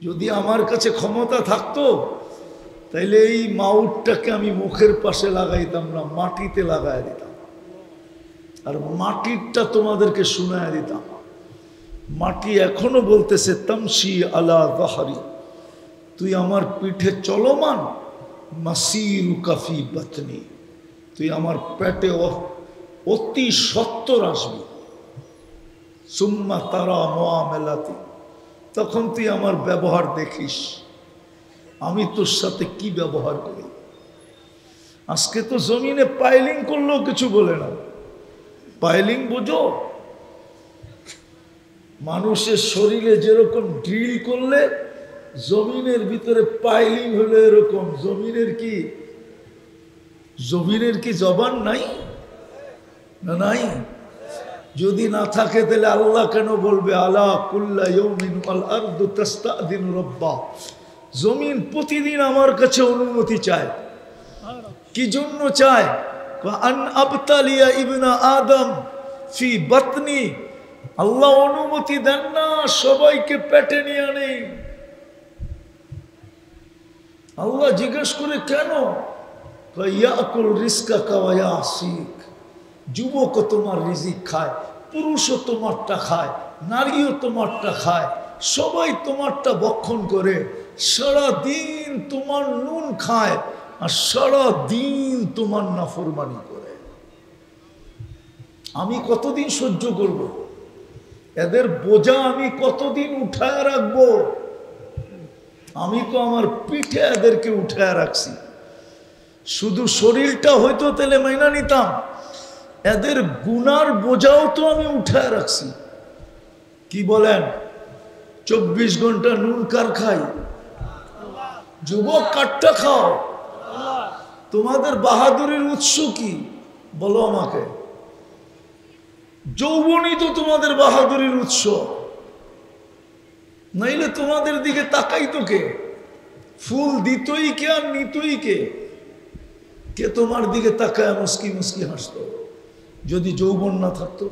যদি আমার কাছে ক্ষমতা থাকতো তাইলে এই মাউটটাকে আমি মুখের পাশে লাগাইতাম না, মাটিতে লাগাই দিতাম, আর মাটিরটা তোমাদেরকে শোনায় দিতাম। মাটি এখনো বলতেছে তামশি আলা যাহরি, তুই আমার পিঠে চলমান, মাসিরু কাফি বাতনি, তুই আমার পেটে অতি সত্তর আসবি। সুম্মা তারা মুআমালাতি, তখন তুই আমার ব্যবহার দেখিস, আমি তোর সাথে কি ব্যবহার করি। আজকে তো জমিনে পাইলিং করলেও কিছু বলে না। পাইলিং বুঝো? মানুষের শরীরে যেরকম ড্রিল করলে জমিনের ভিতরে পাইলিং হলো এরকম। জমিনের কি জবান নাই? না নাই? যদি না থাকে তাহলে আল্লাহ কেন বলবে আলা কুল্লা ইয়াউমিন আল আরদু তাস্তাযিনু রাব্বা, জমিন প্রতিদিন আমার কাছে অনুমতি চায়। কি জন্য চায়? আন আবতালিয়া ইবনা আদম ফি বাতনি, আল্লাহ অনুমতি দেন না সবাইকে পেটে নিয়ে আনে। আল্লাহ জিজ্ঞেস করে কেন? ইয়াকুল রিজকাকা ওয়া ইয়াসিক, যুবকও তোমার রিজিক খায়, পুরুষও তোমারটা খায়, নারীও তোমারটা খায়, সবাই তোমারটা ভক্ষণ করে, সারা দিন তোমার নুন খায় আর সারা দিন তোমার নাফরমানি করে। আমি কতদিন সহ্য করব? এদের বোঝা আমি কতদিন উঠায় রাখবো? আমি তো আমার পিঠে এদেরকে উঠায় রাখছি। শুধু শরীরটা হয়তো তাহলে মাইনা নিতাম, এদের গুনার বোঝাও তো আমি উঠায় রাখছি। কি বলেন? 24 ঘন্টা নুন কার খাই? যুবক কাঠটা খাও। তোমাদের বাহাদুরির উৎস কি বলো আমাকে? যৌবনই তো তোমাদের বাহাদুরির উৎস, নাইলে তোমাদের দিকে তাকাই তো কে? ফুল দিতই কে আর নিতই কে? কে তোমার দিকে তাকায় মুস্কি মুস্কি হাসতো যদি যৌবন না থাকতো?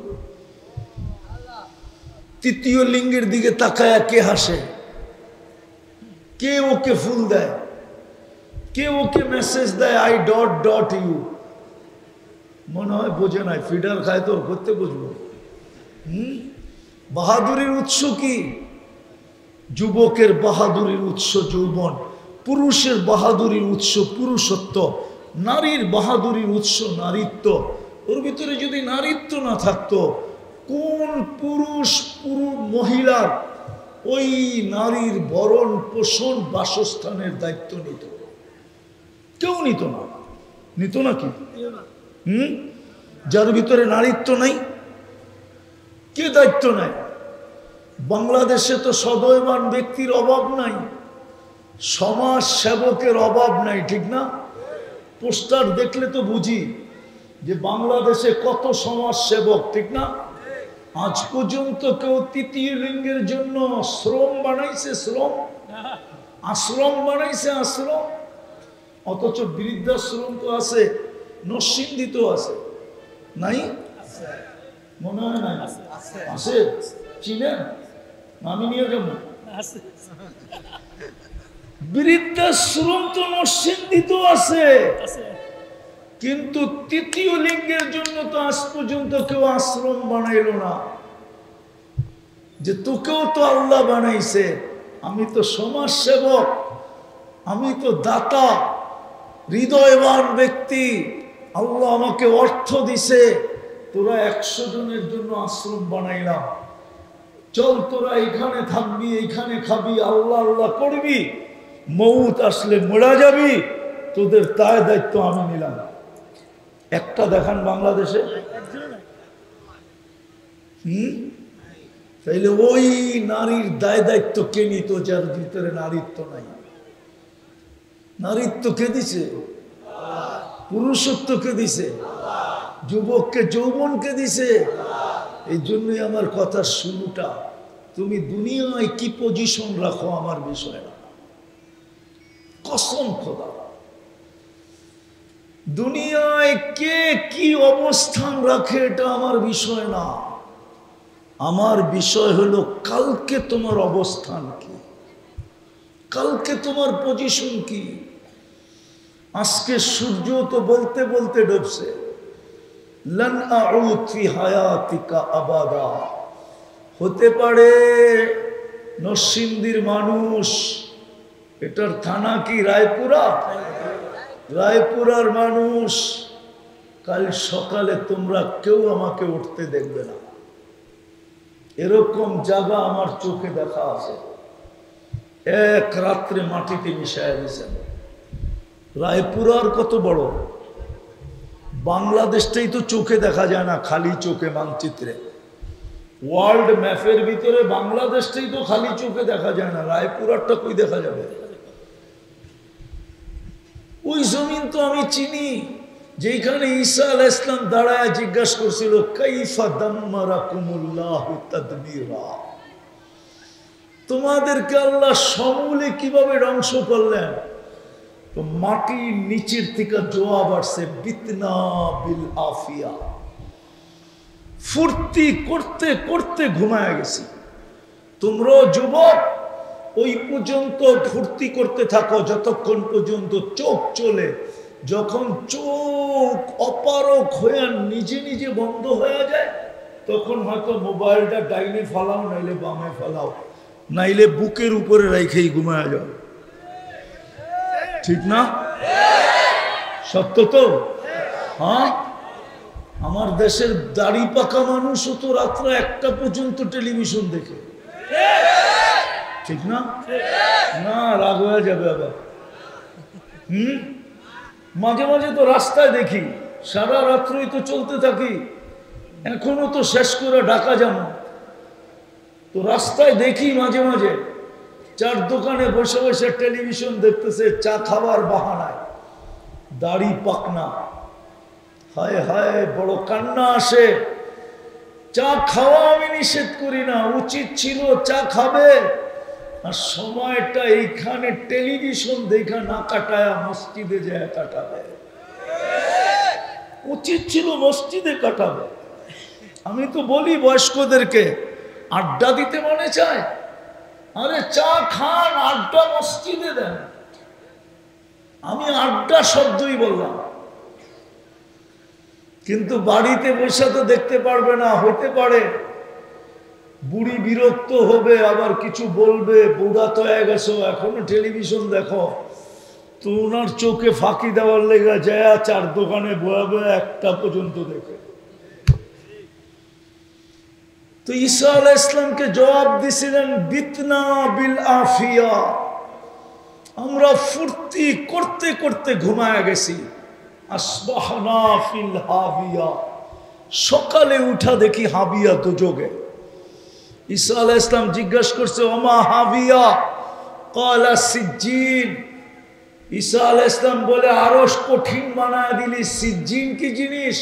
তৃতীয় লিঙ্গের দিকে তাকায় কে হাসে? কে ওকে ফুল দেয়? কে ওকে মেসেজ দেয় আই ডট ডট ইউ? মনে হয় বোঝে নাই, ফিডার খায় তো করতে বুঝবো। বাহাদুরির উৎস কি? যুবকের বাহাদুরির উৎস যৌবন, পুরুষের বাহাদুরির উৎস পুরুষত্ব, নারীর বাহাদুরির উৎস নারীত্ব। ওর ভিতরে যদি নারীত্ব না থাকতো, কোন পুরুষ মহিলার ওই নারীর ভরণ পোষণ বাসস্থানের দায়িত্ব নিত? কেউ নিত না। নিত নাকি? যার ভিতরে নারীত্ব নাই, কে দায়িত্ব নেয়? বাংলাদেশে তো সদয়বান ব্যক্তির অভাব নাই, সমাজ সেবকের অভাব নাই, ঠিক না? পোস্টার দেখলে তো বুঝি যে বাংলাদেশে কত সমাজ সেবক, ঠিক না? আজ পর্যন্ত কেউ তৃতীয় লিঙ্গের জন্য শ্রম বানাইছে? আশ্রম বানাইছে? আশ্রম? অথচ বৃদ্ধাশ্রম তো আছে, নরসিংদী তো আছে, নাই? মনে হয় নাই? আছে? চিনেন? আমি নিয়ে যাবো। বৃদ্ধাশ্রম তো নরসিংদী তো আছে, কিন্তু তৃতীয় লিঙ্গের জন্য তো আজ পর্যন্ত কেউ আশ্রম বানাইল না। যে তোকেও তো আল্লাহ বানাইছে, আমি তো সমাজ সেবক, আমি তো দাতা, হৃদয়বান ব্যক্তি, আল্লাহ আমাকে অর্থ দিছে, তোরা 100 জনের জন্য আশ্রম বানাইলাম, চল তোরা এখানে থাকবি, এইখানে খাবি, আল্লাহ আল্লাহ করবি, মউত আসলে মরা যাবি, তোদের তাই দায়িত্ব আমি নিলাম। একটা দেখান বাংলাদেশে? তাইলে ওই নারীর দায় দায়িত্ব কে নিত যার ভিতরে নারীত্ব নাই? নারীত্ব কে দিছে? পুরুষত্ব কে দিছে? যুবককে যৌবনকে দিছে। এই জন্যই আমার কথা শুরুটা, তুমি দুনিয়ায় কি পজিশন রাখো আমার বিষয় না, কসম খোদা। দুনিয়ায় কে কি অবস্থান রাখে এটা আমার বিষয় না, আমার বিষয় হলো কালকে তোমার অবস্থান কি। কালকে তোমার পজিশন কি? আজকে সূর্য তো বলতে বলতে ডুবছে, লান আউদ ফি হায়াতিকা আবাদা। হতে পারে নরসিংদীর মানুষ, এটার থানা কি রায়পুরা, রায়পুরার মানুষ, কাল সকালে তোমরা কেউ আমাকে উঠতে দেখবে না। এরকম জায়গা আমার চোখে দেখা আছে। এক রাত্রে মাটিতে মিশায় দিয়েছেন। রায়পুরার কত বড়, বাংলাদেশটাই তো চোখে দেখা যায় না, খালি চোখে মানচিত্রে। ওয়ার্ল্ড ম্যাপের ভিতরে বাংলাদেশটাই তো খালি চোখে দেখা যায় না, রায়পুরারটা কই দেখা যাবে? ওই জমিন তো আমি চিনি, যেখানে ঈসা আলাইহিস সালাম দাঁড়ায় জিজ্ঞাসা করছিল, কাইফা দাম্মারাকুমুল্লাহু তাদবীরা, তোমাদেরকে আল্লাহ সমূলে কিভাবে ধ্বংস করলেন? তো মাটির নিচের থেকে জবাব আসছে, বিতনা বিল আফিয়া, ফুর্তি করতে করতে ঘুমায় গেছি। তোমরাও যুবক ওই পর্যন্ত ফুর্তি করতে থাকো যতক্ষণ পর্যন্ত চোখ চলে। যখন চোখ অপারক হয়ে নিজে নিজে বন্ধ হয়ে যায়, তখন হয়তো মোবাইলটা ডাইনে ফালাও, নাইলে বামে ফালাও, নাইলে বুকের উপরে রেখেই ঘুমায় যাও। ঠিক না? সত্য তো? হ্যাঁ, আমার দেশের দাড়ি পাকা মানুষও তো রাত্রে 1টা পর্যন্ত টেলিভিশন দেখে। ঠিক না? না, রাগ হয়ে যাবে আবার। মাঝে মাঝে তো রাস্তায় দেখি, সারা রাত্রই তো চলতে থাকি, এখনো তো শেষ করে ঢাকা যাবো, তো রাস্তায় দেখি মাঝে মাঝে চার দোকানে বসে বসে টেলিভিশন দেখতেছে, চা খাবার বাহানায়, দাড়ি পাকনা। হায় হায়, বড় কান্না আসে। চা খাওয়া আমি নিষেধ করি না, উচিত ছিল চা খাবে, আর সময়টা এইখানে টেলিভিশন দেখা না কাটায় মসজিদে যায় কাটাবে। উচিত ছিল মসজিদে কাটাবে। আমি তো বলি বয়স্কদেরকে, আড্ডা দিতে মনে চায়, আরে চা খান, আড্ডা মসজিদে দেন। আমি আড্ডা শব্দই বললাম, কিন্তু বাড়িতে বসে তো দেখতে পারবে না। হতে পারে বুড়ি বিরক্ত হবে, আবার কিছু বলবে, বুড়া তো হয়ে গেছো এখনো টেলিভিশন দেখো, তো ওনার চোখে ফাঁকি দেওয়ার লেগে যায় চার দোকানে বয়া বয়া 1টা পর্যন্ত দেখে। তো ঈসা আলাইহিস সালামকে জবাব দিছিলেন, বিতনা বিল আফিয়া, আমরা ফুর্তি করতে করতে ঘুমায় গেছি। আসবাহনা ফিল হাবিয়া, সকালে উঠা দেখি হাবিয়া দুজগে। ঈসা আলাইহিস সালাম জিজ্ঞাসা করছে, ওমা হাবিয়া, ক্বালা সিজ্জিন। ঈসা আলাইহিস সালাম বলে, আরো কঠিন বানায় দিলি, সিজ্জিন কি জিনিস?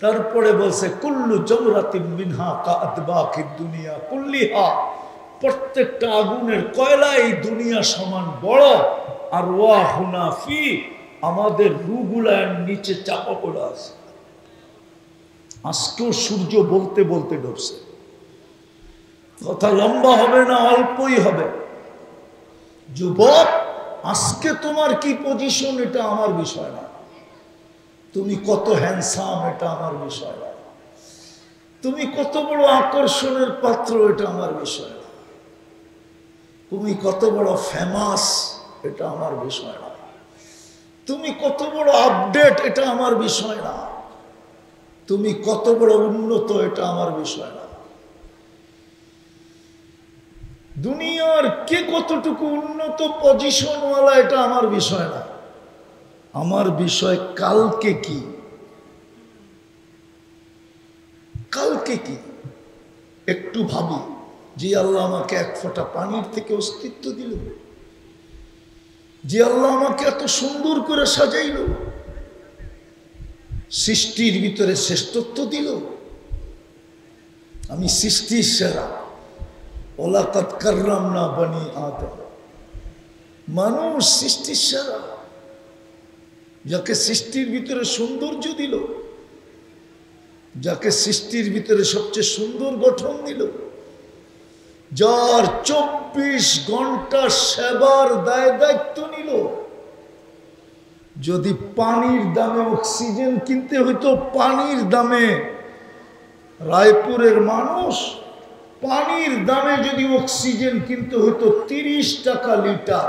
তারপরে বলছে, কুল্লু জামরাতিন মিনহা কাআতবাকিদ দুনিয়া কুল্লিহা, প্রত্যেকটা আগুনের কয়লা এই দুনিয়া সমান বড়, আর ওয়াহুনা ফি, আমাদের রুগুলার নিচে চাপা পড়ে আছে। আজকেও সূর্য বলতে বলতে ডুবছে। কথা লম্বা হবে না, অল্পই হবে। যুবক, আজকে তোমার কি পজিশন এটা আমার বিষয় না, তুমি কত হ্যান্ডসাম এটা আমার বিষয় না, তুমি কত বড় আকর্ষণের পাত্র এটা আমার বিষয় না, তুমি কত বড় ফেমাস এটা আমার বিষয় না, তুমি কত বড় আপডেট এটা আমার বিষয় না, তুমি কত বড় উন্নত এটা আমার বিষয় না, দুনিয়ার কে কতটুকু উন্নত পজিশনওয়ালা এটা আমার বিষয় না। আমার বিষয় কালকে কি, কালকে কি একটু ভাবি। যে আল্লাহ আমাকে 1 ফোঁটা পানির থেকে অস্তিত্ব দিল, যে আল্লাহ আমাকে এত সুন্দর করে সাজাইল, সৃষ্টির ভিতরে শ্রেষ্ঠত্ব দিল, আমি সৃষ্টির সেরা। ওয়ালাকাদ কাররামনা বনি আদম, মানুষ সৃষ্টির সেরা, যাকে সৃষ্টির ভিতরে সৌন্দর্য দিল, যাকে সৃষ্টির ভিতরে সবচেয়ে সুন্দর গঠন দিল, যার 24 ঘন্টা সেবার দায়িত্ব নিল, যদি পানির দামে অক্সিজেন কিনতে হইতো, পানির দামে রায়পুরের মানুষ পানির দামে যদি অক্সিজেন কিনতে হইতো 30 টাকা লিটার,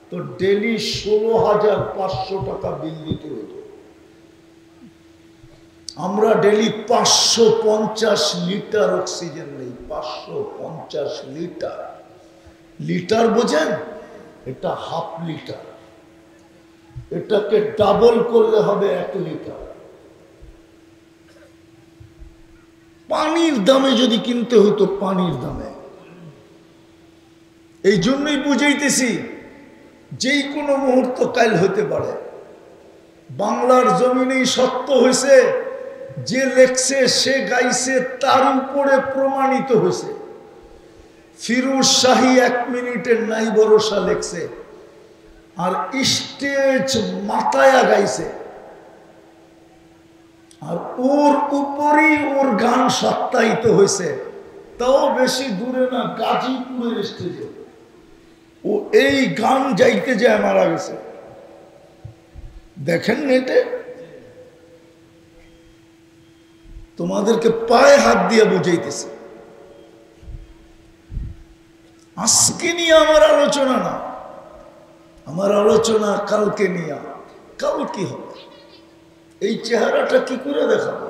তো ডেলি 16,500 টাকা বিল দিতে হতো। আমরা ডেলি 550 লিটার অক্সিজেন নেই, 550 লিটার। লিটার বোঝেন? এটা হাফ লিটার, এটাকে ডাবল করলে হবে 1 লিটার। পানির দামে যদি কিনতে হতো, পানির দামে। এই জন্যই বুঝাইতেছি, যেই কোনো মুহূর্ত কাল হতে পারে। বাংলার জমিনেই সত্য হয়েছে, যে লেখছে সে গাইছে, তার উপরে প্রমাণিত হয়েছে। ফিরোজ শাহী 1 মিনিটের নাই ভরসা লেখছে, আর স্টেজ মাথায়া গাইছে, আর ওর উপরেই ওর গান সত্যায়িত হয়েছে। তাও বেশি দূরে না, গাজীপুরের স্টেজে ও এই গান যাইতে যায় মারা গেছে। দেখেন নেটে, তোমাদেরকে পায়ে হাত দিয়ে বুঝাইতেছে। আজকে নিয়ে আমার আলোচনা না, আমার আলোচনা কালকে নিয়ে। কাল কি হবে? এই চেহারাটা কি করে দেখাবো?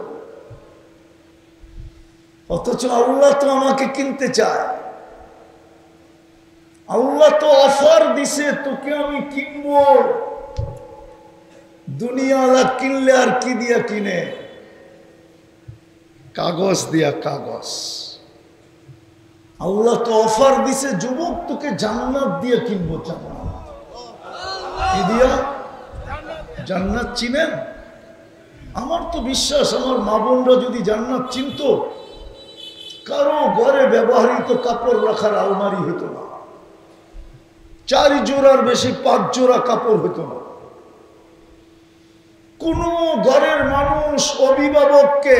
অথচ আল্লাহ তো আমাকে কিনতে চায়। আল্লাহ তো অফার দিছে, তোকে আমি কিনবো। দুনিয়াওয়ালা কিনলে আর কি দিয়া কিনে? কাগজ দিয়া কাগজ। আল্লাহ তো অফার দিছে, যুবক তোকে জান্নাত দিয়ে কিনবো। জান্নাত কি দিয়া? জান্নাত চিনেন? আমার তো বিশ্বাস, আমার মা বোনরা যদি জান্নাত চিনত, কারো ঘরে ব্যবহৃত কাপড় রাখার আলমারি হতো না, 4 জোড়ার বেশি 5 জোড়া কাপড় হতো না। কোন ঘরের মানুষ অভিভাবককে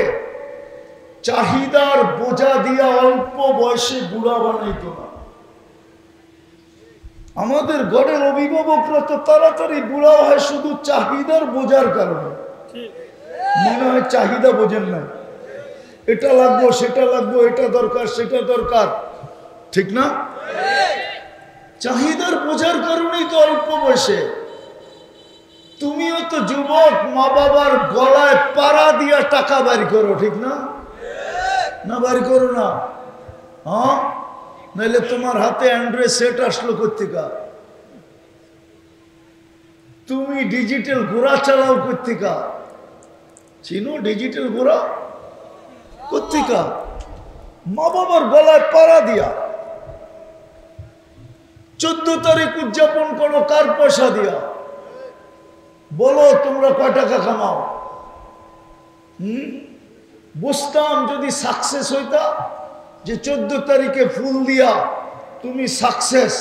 চাহিদার বোঝা দিয়া অল্প বয়সে বুড়া বানাইত না। আমাদের ঘরের অভিভাবকরা তো তাড়াতাড়ি বুড়া হয় শুধু চাহিদার বোঝার কারণে। মনে হয় চাহিদা বোঝেন না, এটা লাগবো সেটা লাগবো, এটা দরকার সেটা দরকার, ঠিক না? চাহিদার বোঝার কারণেই তো অল্প বয়সে। তুমিও তো যুবক, মা বাবার গলায় পাড়া দিয়া টাকা বাড়ি করো, ঠিক না? না বাড়ি করো না? হ্যাঁ, নাইলে তোমার হাতে অ্যান্ড্রয়েড সেট আসলো কোত্থেকা? তুমি ডিজিটাল ঘোড়া চালাও কোত্থেকা? চিনো ডিজিটাল ঘোড়া? কোত্থেকা? মা বাবার গলায় পাড়া দিয়া। 14 তারিখ উদযাপন করো কার পয়সা দিয়া? বলো তোমরা কয় টাকা কামাও? বুঝতাম যদি সাকসেস হইতা, যে 14 তারিখে ফুল দিয়া তুমি সাকসেস,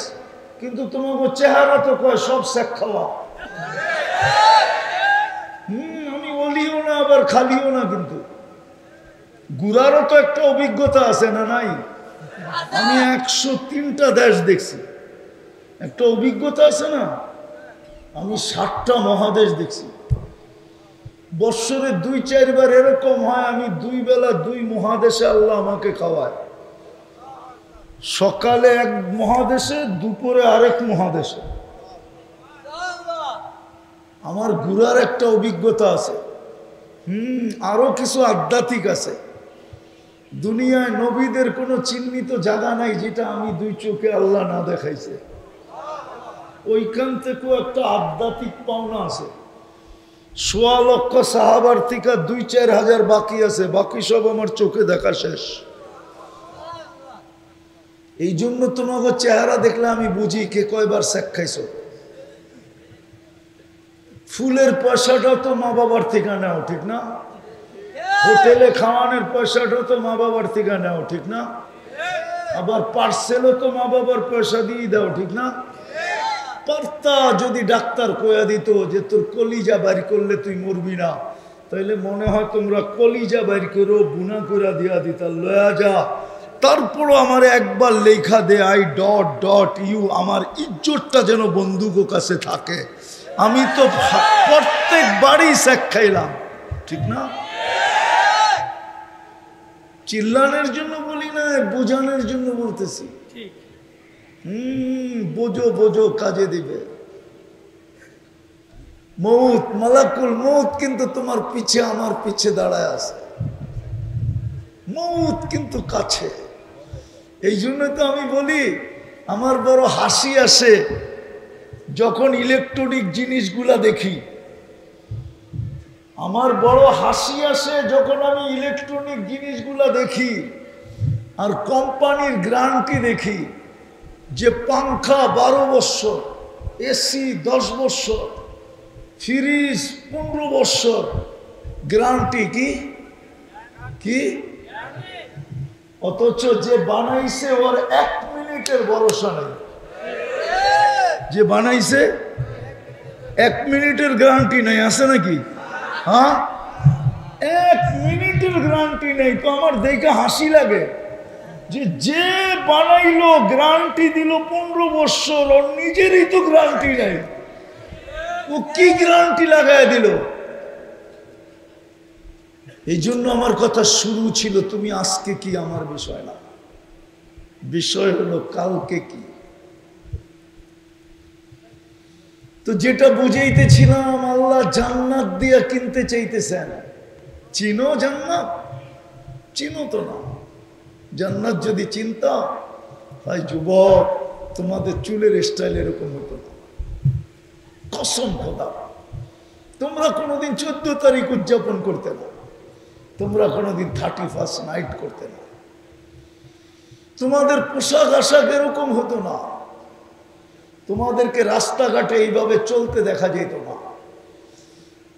কিন্তু তোমাকে চেহারা তো কয় সব শেখ খাওয়া। আমি বলিও না আবার খালিও না, কিন্তু ঘুরারও তো একটা অভিজ্ঞতা আছে না? নাই? আমি 103টা দেশ দেখছি, একটা অভিজ্ঞতা আছে না? আমি 7টা মহাদেশ দেখছি। বৎসরে 2-4 বার এরকম হয়, আমি 2 বেলা 2 মহাদেশে আল্লাহ আমাকে খাওয়ায়। সকালে এক মহাদেশে, দুপুরে আরেক মহাদেশে। আমার ঘুরার একটা অভিজ্ঞতা আছে। আরো কিছু আধ্যাত্মিক আছে। দুনিয়ায় নবীদের কোনো চিহ্নিত জায়গা নাই যেটা আমি 2 চোখে আল্লাহ না দেখাইছে। ওইখান থেকেও একটা আধ্যাত্মিক পাওনা আছে। 1.25 লক্ষ সাহাবার থেকে 2-4 হাজার বাকি আছে, বাকি সব আমার চোখে দেখা শেষ। এই জন্য তোমাকে চেহারা দেখলে আমি বুঝি কে কয়বার শেখ খাইছ। ফুলের পয়সাটাও তো মা বাবার থেকে নেও, ঠিক না? হোটেলে খাওয়ানোর পয়সাটাও তো মা বাবার থেকে নেও, ঠিক না? আবার পার্সেলও তো মা বাবার পয়সা দিয়ে দাও, ঠিক না? পারতা যদি ডাক্তার কয়া দিত যে তোর কলিজা বাড়ি করলে তুই মরবি না, তাইলে মনে হয় তোমরা কলিজা বাড়ি করো বুনা করে দিয়া দিতা, লয়া যা তারপরও আমার একবার লেখা দে আই ডট ডট ইউ, আমার ইজ্জতটা যেন বন্ধুকের কাছে থাকে। আমি তো প্রত্যেকবারই শেখ খাইলাম, ঠিক না? চিল্লানোর জন্য বলি না, বোঝানোর জন্য বলতেছি। বোঝো বোঝো, কাজে দিবে। মৌত, মালাকুল মৌত কিন্তু তোমার পিছে আমার পিছে দাঁড়ায় আছে। মৌত কিন্তু কাছে। এই জন্য তো আমি বলি, আমার বড় হাসি আসে যখন ইলেকট্রনিক জিনিসগুলা দেখি। আমার বড় হাসি আসে যখন আমি ইলেকট্রনিক জিনিসগুলা দেখি আর কোম্পানির গ্যারান্টি দেখি যে পাংখা 12 বছর, এসি 10 বছর, ফ্রিজ 15 বছর গ্যারান্টি। কি কি? অথচ যে বানাইছে ওর 1 মিনিটের ভরসা নেই। যে বানাইছে 1 মিনিটের গ্যারান্টি নেই, আছে নাকি? হ্যাঁ, 1 মিনিটের গ্যারান্টি নেই। তো আমার দেখে হাসি লাগে যে যে বানাইলো গ্যারান্টি দিল 15 বছর, ওর নিজেরই তো গ্যারান্টি নেই, ও কি গ্যারান্টি লাগায় দিল? এই জন্য আমার কথা শুরু ছিল তুমি আজকে কি, আমার বিষয় না, বিষয় হলো কালকে কি। তো যেটা বুঝাইতেছিলাম, আল্লাহ জান্নাত দিয়া কিনতে চাইতেছেন। চিনো জান্নাত? চিনো তো না। জান্নাত যদি চিন্তা হয় যুবক, তোমাদের চুলের স্টাইল এরকম হতো না। কসম খোদা, তোমরা কোনোদিন 14 তারিখ উদযাপন করতে না, তোমরা কোনোদিন 31st নাইট করতে না, তোমাদের পোশাক আশাক এরকম হতো না, তোমাদেরকে রাস্তাঘাটে এইভাবে চলতে দেখা যেত না,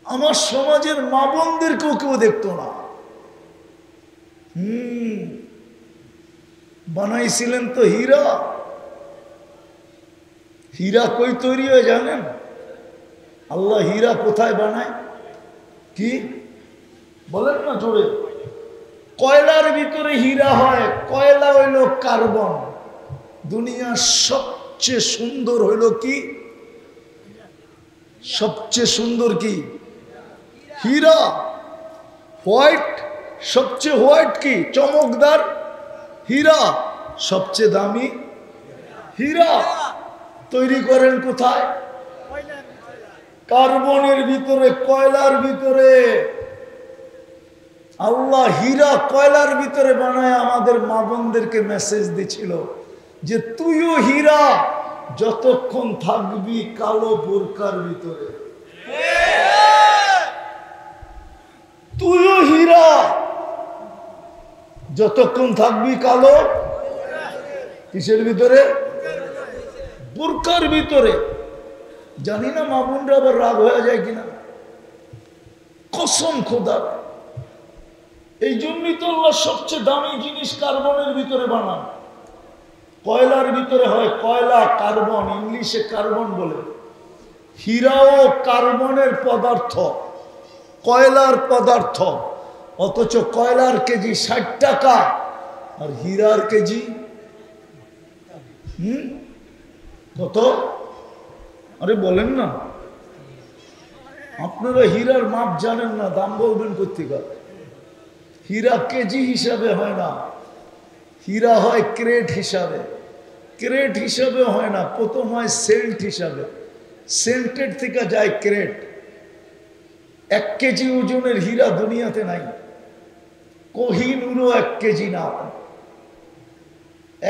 আমার সমাজের মা বোনদেরকেও কেউ দেখতো না। বানাইছিলেন তো হীরা। হীরা কই তৈরি হয় জানেন? আল্লাহ হীরা কোথায় বানায়? কি বলেন না জোরে? কয়লার ভিতরে হীরা হয়। কয়লা হইল কার্বন। দুনিয়ার সবচেয়ে সুন্দর হইল কি? সবচেয়ে সুন্দর কি? হীরা। হোয়াইট, সবচেয়ে হোয়াইট কি? চমকদার হীরা। সবচেয়ে দামি হীরা তৈরি করেন কোথায়? কার্বনের ভিতরে, কয়লার ভিতরে। আল্লাহ হীরা কয়লার ভিতরে বানায় আমাদের মা বোনদেরকে মেসেজ দিছিল যে তুইও হীরা, যতক্ষণ থাকবি কালো বোরকার ভিতরে। তুইও হীরা, যতক্ষণ থাকবি কালো কিসের ভিতরে? বোরকার ভিতরে। জানি না মা বোনরা আবার রাগ হয়ে যায় কিনা। কসম খোদা, এই জন্যই তো আল্লাহ সবচেয়ে দামি জিনিস কার্বনের ভিতরে বানান। কয়লার ভিতরে হয় কয়লা, কার্বন, ইংলিশে কার্বন বলে। হীরাও কার্বনের পদার্থ, কয়লার পদার্থ। অথচ কয়লার কেজি 60 টাকা আর হীরার কেজি কত? আরে বলেন না, আপনারা হীরার মাপ জানেন না, দাম বলবেন কোত্থেকে? হীরা কেজি হিসাবে হয় না, হীরা হয় ক্রেট হিসাবে। ক্রেট হিসাবে হয় না, প্রথম হয় সেন্ট হিসাবে। সেন্টের থেকে যায় ক্রেট। 1 কেজি ওজনের হীরা দুনিয়াতে নাই। কোহিনুরও 1 কেজি না,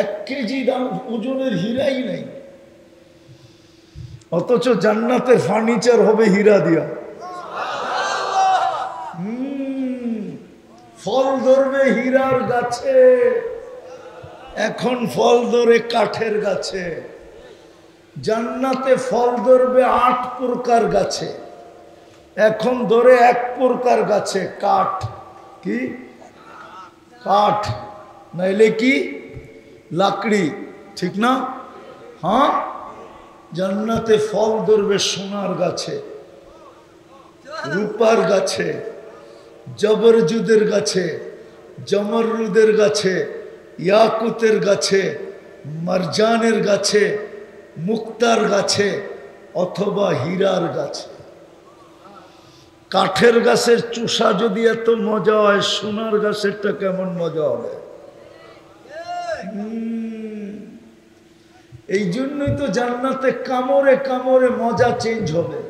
1 কেজি দাম ওজনের হীরাই নাই। অথচ জান্নাতের ফার্নিচার হবে হীরা দিয়া। ফল ধরবে হীরার গাছে, এখন ফল ধরে কাঠের গাছে। জান্নাতে ফল ধরবে 8 প্রকার গাছে, এখন ধরে 1 প্রকার গাছে। কাঠ। কি? কাঠ, নাইলে কি? লাকড়ি, ঠিক না? হ্যাঁ, জান্নাতে ফল ধরবে সোনার গাছে, রূপার গাছে, জবরজুদের গাছে, জমরুদের গাছে, ইয়াকুতের গাছে, মারজানের গাছে, মুক্তার গাছে অথবা হীরার গাছে। কাঠের গাছের চুষা যদি এত মজা হয়, সোনার গাছেরটা কেমন মজা হবে? এই জন্যই তো জান্নাতে কামড়ে কামড়ে মজা চেঞ্জ হবে।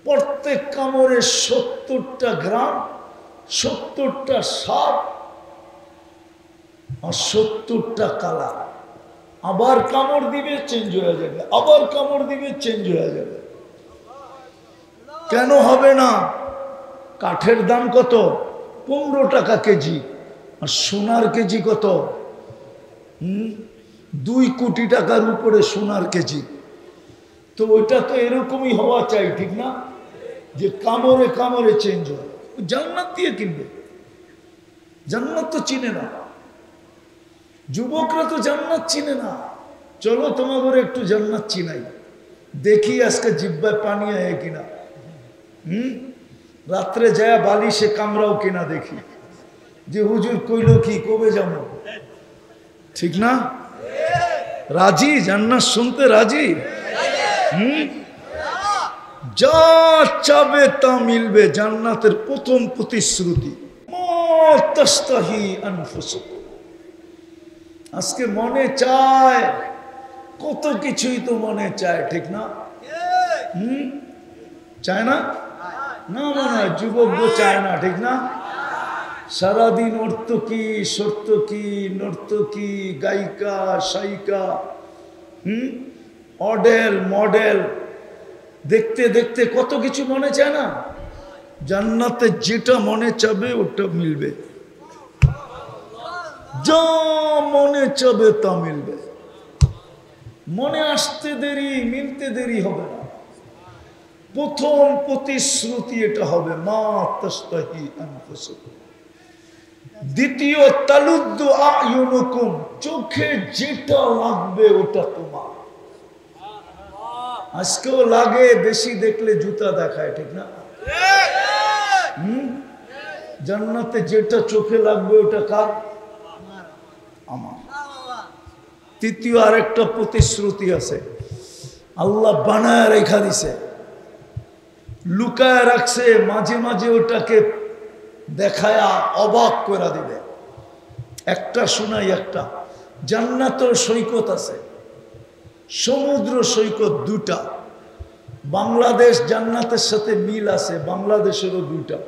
প্রত্যেক কামড়ে 70টা গ্রাম, 70টা স্বাদ আর 70টা কালার। আবার কামড় দিবে চেঞ্জ হয়ে যাবে, আবার কামড় দিবে চেঞ্জ হয়ে যাবে। কেন হবে না? কাঠের দাম কত? 15 টাকা কেজি। আর সোনার কেজি কত? 2 কোটি টাকার উপরে সোনার কেজি। তো ওইটা তো এরকমই হওয়া চাই, ঠিক না? যে কামড়ে কামড়ে চেঞ্জ হয়। জান্নাত দিয়ে কিনবে, জান্নাত তো চিনে না। যুবকরা তো জান্নাত চিনে না। চলো তোমাদের একটু জান্নাত চিনাই, দেখি আজকে জিব্বায় পানি আয় কিনা। রাত্রে যায় বালিশে কামরাও কিনা দেখি, যে হুজুর কইল কি কবে যাবো, ঠিক না? রাজি? জান্নাত শুনতে রাজি? যা চাবে তা মিলবে। জান্নাতের প্রথম প্রতিশ্রুতি, আজকে মনে চায় কত কিছুই তো মনে চায়, ঠিক না? চায় না? না মনে হয় যুবক চায় না, ঠিক না? সারাদিন নর্তকী, সর্তকী, নর্তকী, গায়িকা, শায়িকা, অডেল, মডেল দেখতে দেখতে কত কিছু মনে চায় না? জান্নাতে যেটা মনে চাবে ওটা মিলবে, যা মনে চাবে তা মিলবে। মনে আসতে দেরি, মিলতে দেরি হবে না। প্রথম প্রতিশ্রুতি এটা হবে, মা তাস্তাহি আনফুসুকুম। দ্বিতীয়, তালুদ্দু আয়ুনুকুম, চোখে যেটা লাগবে ওটা তোমার। আজকেও লাগে, বেশি দেখলে জুতা দেখায়, ঠিক না? জান্নাতে যেটা চোখে লাগবে ওটা কার? আমার। তৃতীয় আরেকটা প্রতিশ্রুতি আছে, আল্লাহ বানায় রেখা দিছে, লুকায় রাখছে, মাঝে মাঝে ওটাকে দেখায়া অবাক করে দিবে। একটা শোনাই, একটা জান্নাতের সৈকত আছে, সমুদ্র সৈকত 2টা। বাংলাদেশ জান্নাতের সাথে মিল আছে, বাংলাদেশেরও 2টা।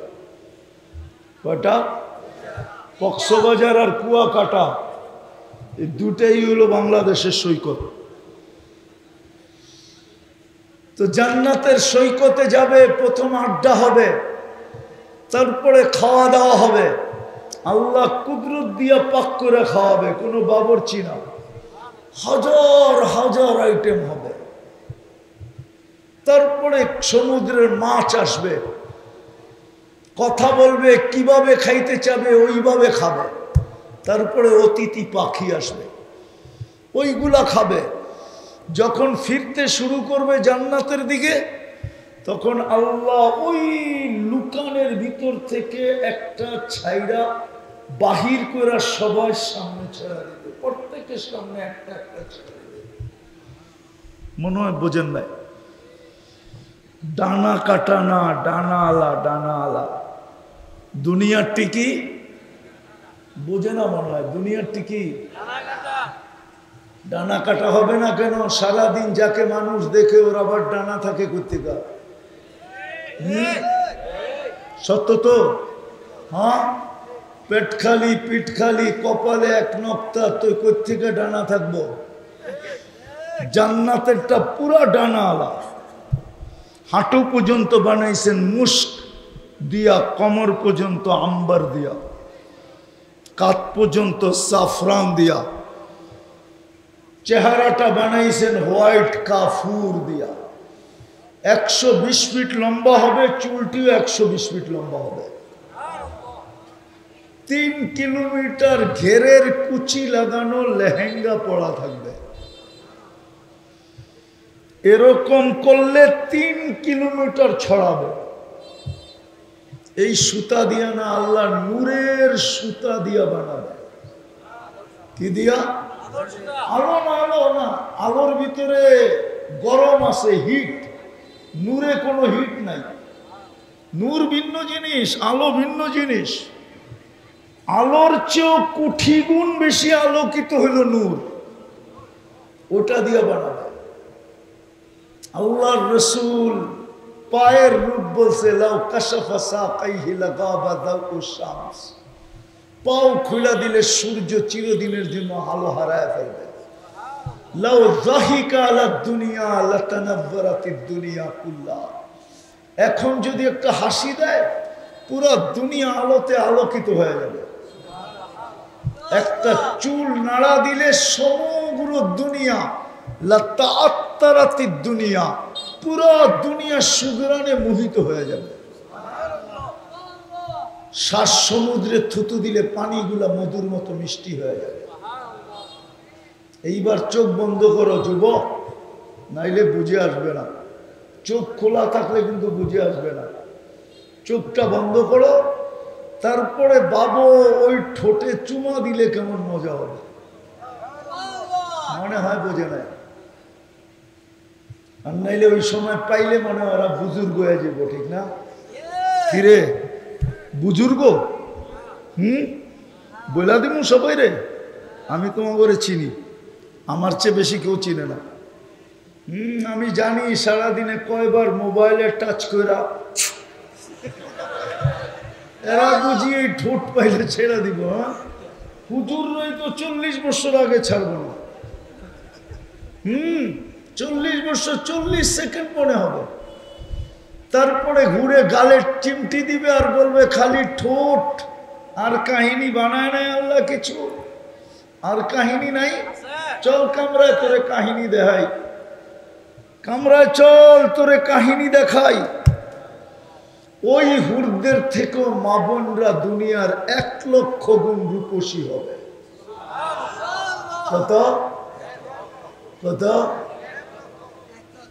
কয়টা? কক্সবাজার আর কুয়াকাটা, এই 2টাই হলো বাংলাদেশের সৈকত। তো জান্নাতের সৈকতে যাবে, প্রথম আড্ডা হবে, তারপরে খাওয়া দাওয়া হবে। আল্লাহ কুদরত দিয়া পাক করে খাওয়াবে, কোনো বাবুর্চি না। হাজার হাজার আইটেম হবে। তারপরে সমুদ্রের মাছ আসবে, কথা বলবে, কিভাবে খাইতে চাবে ওইভাবে খাবে। তারপরে অতিথি পাখি আসবে, ওইগুলা খাবে। যখন ফিরতে শুরু করবে জান্নাতের দিকে, তখন আল্লাহ ওই লুকানের ভিতর থেকে একটা ছাইরা বাহির করে সবার সামনে ছেড়ে দিবে, প্রত্যেকের সামনে একটা একটা ছেড়ে দিবে। মনে হয় বোঝেন নাই? ডানা কাটা না, ডানা আলা, ডানা আলা। দুনিয়ার টিকি বোঝে না মনে হয়, দুনিয়ার টিকি ডানা কাটা হবে না কেন? সারাদিন যাকে মানুষ দেখে ওর আবার ডানা থাকে কোত্থেকে? সত্য তো? হ্যাঁ, পেট খালি, পিঠ খালি, কপালে এক নক্তা, তো কোত্থেকে ডানা থাকবো? জান্নাতেরটা পুরা ডানা আলা। হাঁটু পর্যন্ত বানাইছেন মুস্ক দিয়া, কমর পর্যন্ত আম্বার দিয়া, কাত পর্যন্ত সাফরান দিয়া, চেহারাটা বানাইছেন হোয়াইট কাফুর দিয়া। 120 ফিট লম্বা হবে, চুলটিও 120 ফিট লম্বা হবে। 3 কিলোমিটার ঘেরের কুচি লাগানো লেহেঙ্গা পরা থাকবে। এরকম করলে 3 কিলোমিটার ছড়াবে। এই সুতা দিয়া না, আল্লাহ নূরের সুতা দিয়া বানাবে। কি দিয়া? আলো না, আলো না, আলোর ভিতরে গরম আছে, হিট। নূরে কোনো হিট নাই। নূর ভিন্ন জিনিস, আলো ভিন্ন জিনিস। আলোর চেয়েও কোটি গুণ বেশি আলোকিত হইল নূর, ওটা দিয়ে বানাবে। আল্লাহর রাসূল পায়ের রূপ বলছে, লাউ কাশাফা সাকাইহি লাগাবা দাউ শামস। পাও খুলে দিলে সূর্য চিরদিনের জন্য আলো হারায় ফেলবে। লাউ যাহিকা আলা দুনিয়া লাতানাব্বারাতিদ দুনিয়া কুল্লাহ। এখন যদি একটা হাসি দেয়, পুরো দুনিয়া আলোতে আলোকিত হয়ে যাবে। একটা চুল নাড়া দিলে সমগ্র দুনিয়া, লাতাআত্তারাতিদ দুনিয়া, পুরো দুনিয়া সুগরানে মোহিত হয়ে যাবে। শ্বাস সমুদ্রে থুতু দিলে পানিগুলা মধুর মতো মিষ্টি হয়ে যাবে। এইবার চোখ বন্ধ করো যুবক, নাইলে বুঝে আসবে না। চোখ খোলা থাকলে কিন্তু বুঝে আসবে না। চোখটা বন্ধ করো, তারপরে বাবু ওই ঠোঁটে চুমা দিলে কেমন মজা হবে। মনে হয় বোঝে না। আর নাইলে ওই সময় পাইলে মনে হয় ওরা বুজুর্গ হয়ে যাবো, ঠিক না? কিরে বুজুর্গ? বইলা দিব সবাই রে, আমি তোমাকে চিনি, আমার চেয়ে বেশি কেউ চিনে না। আমি জানি সারাদিনে কয়বার মোবাইলে টাচ করা। এরা বুঝি এই ঠোঁট পাইলে ছেড়ে দিব। হ্যাঁ, হুজুর রই তো 40 বছর আগে ছাড়বো না। 40 বছর 40 সেকেন্ড মনে হবে। তারপরে ঘুরে গালের চিমটি দিবে আর বলবে খালি ঠোঁট। আর কাহিনী বানায় নাই আল্লাহ কিছু, আর কাহিনী নাই। চল কামরায় তোরে কাহিনী দেখাই, কামরায় চল তোরে কাহিনী দেখাই। ওই হুরদের থেকেও মা বোনরা দুনিয়ার 1 লক্ষ গুণ রূপসী হবে। কত কত?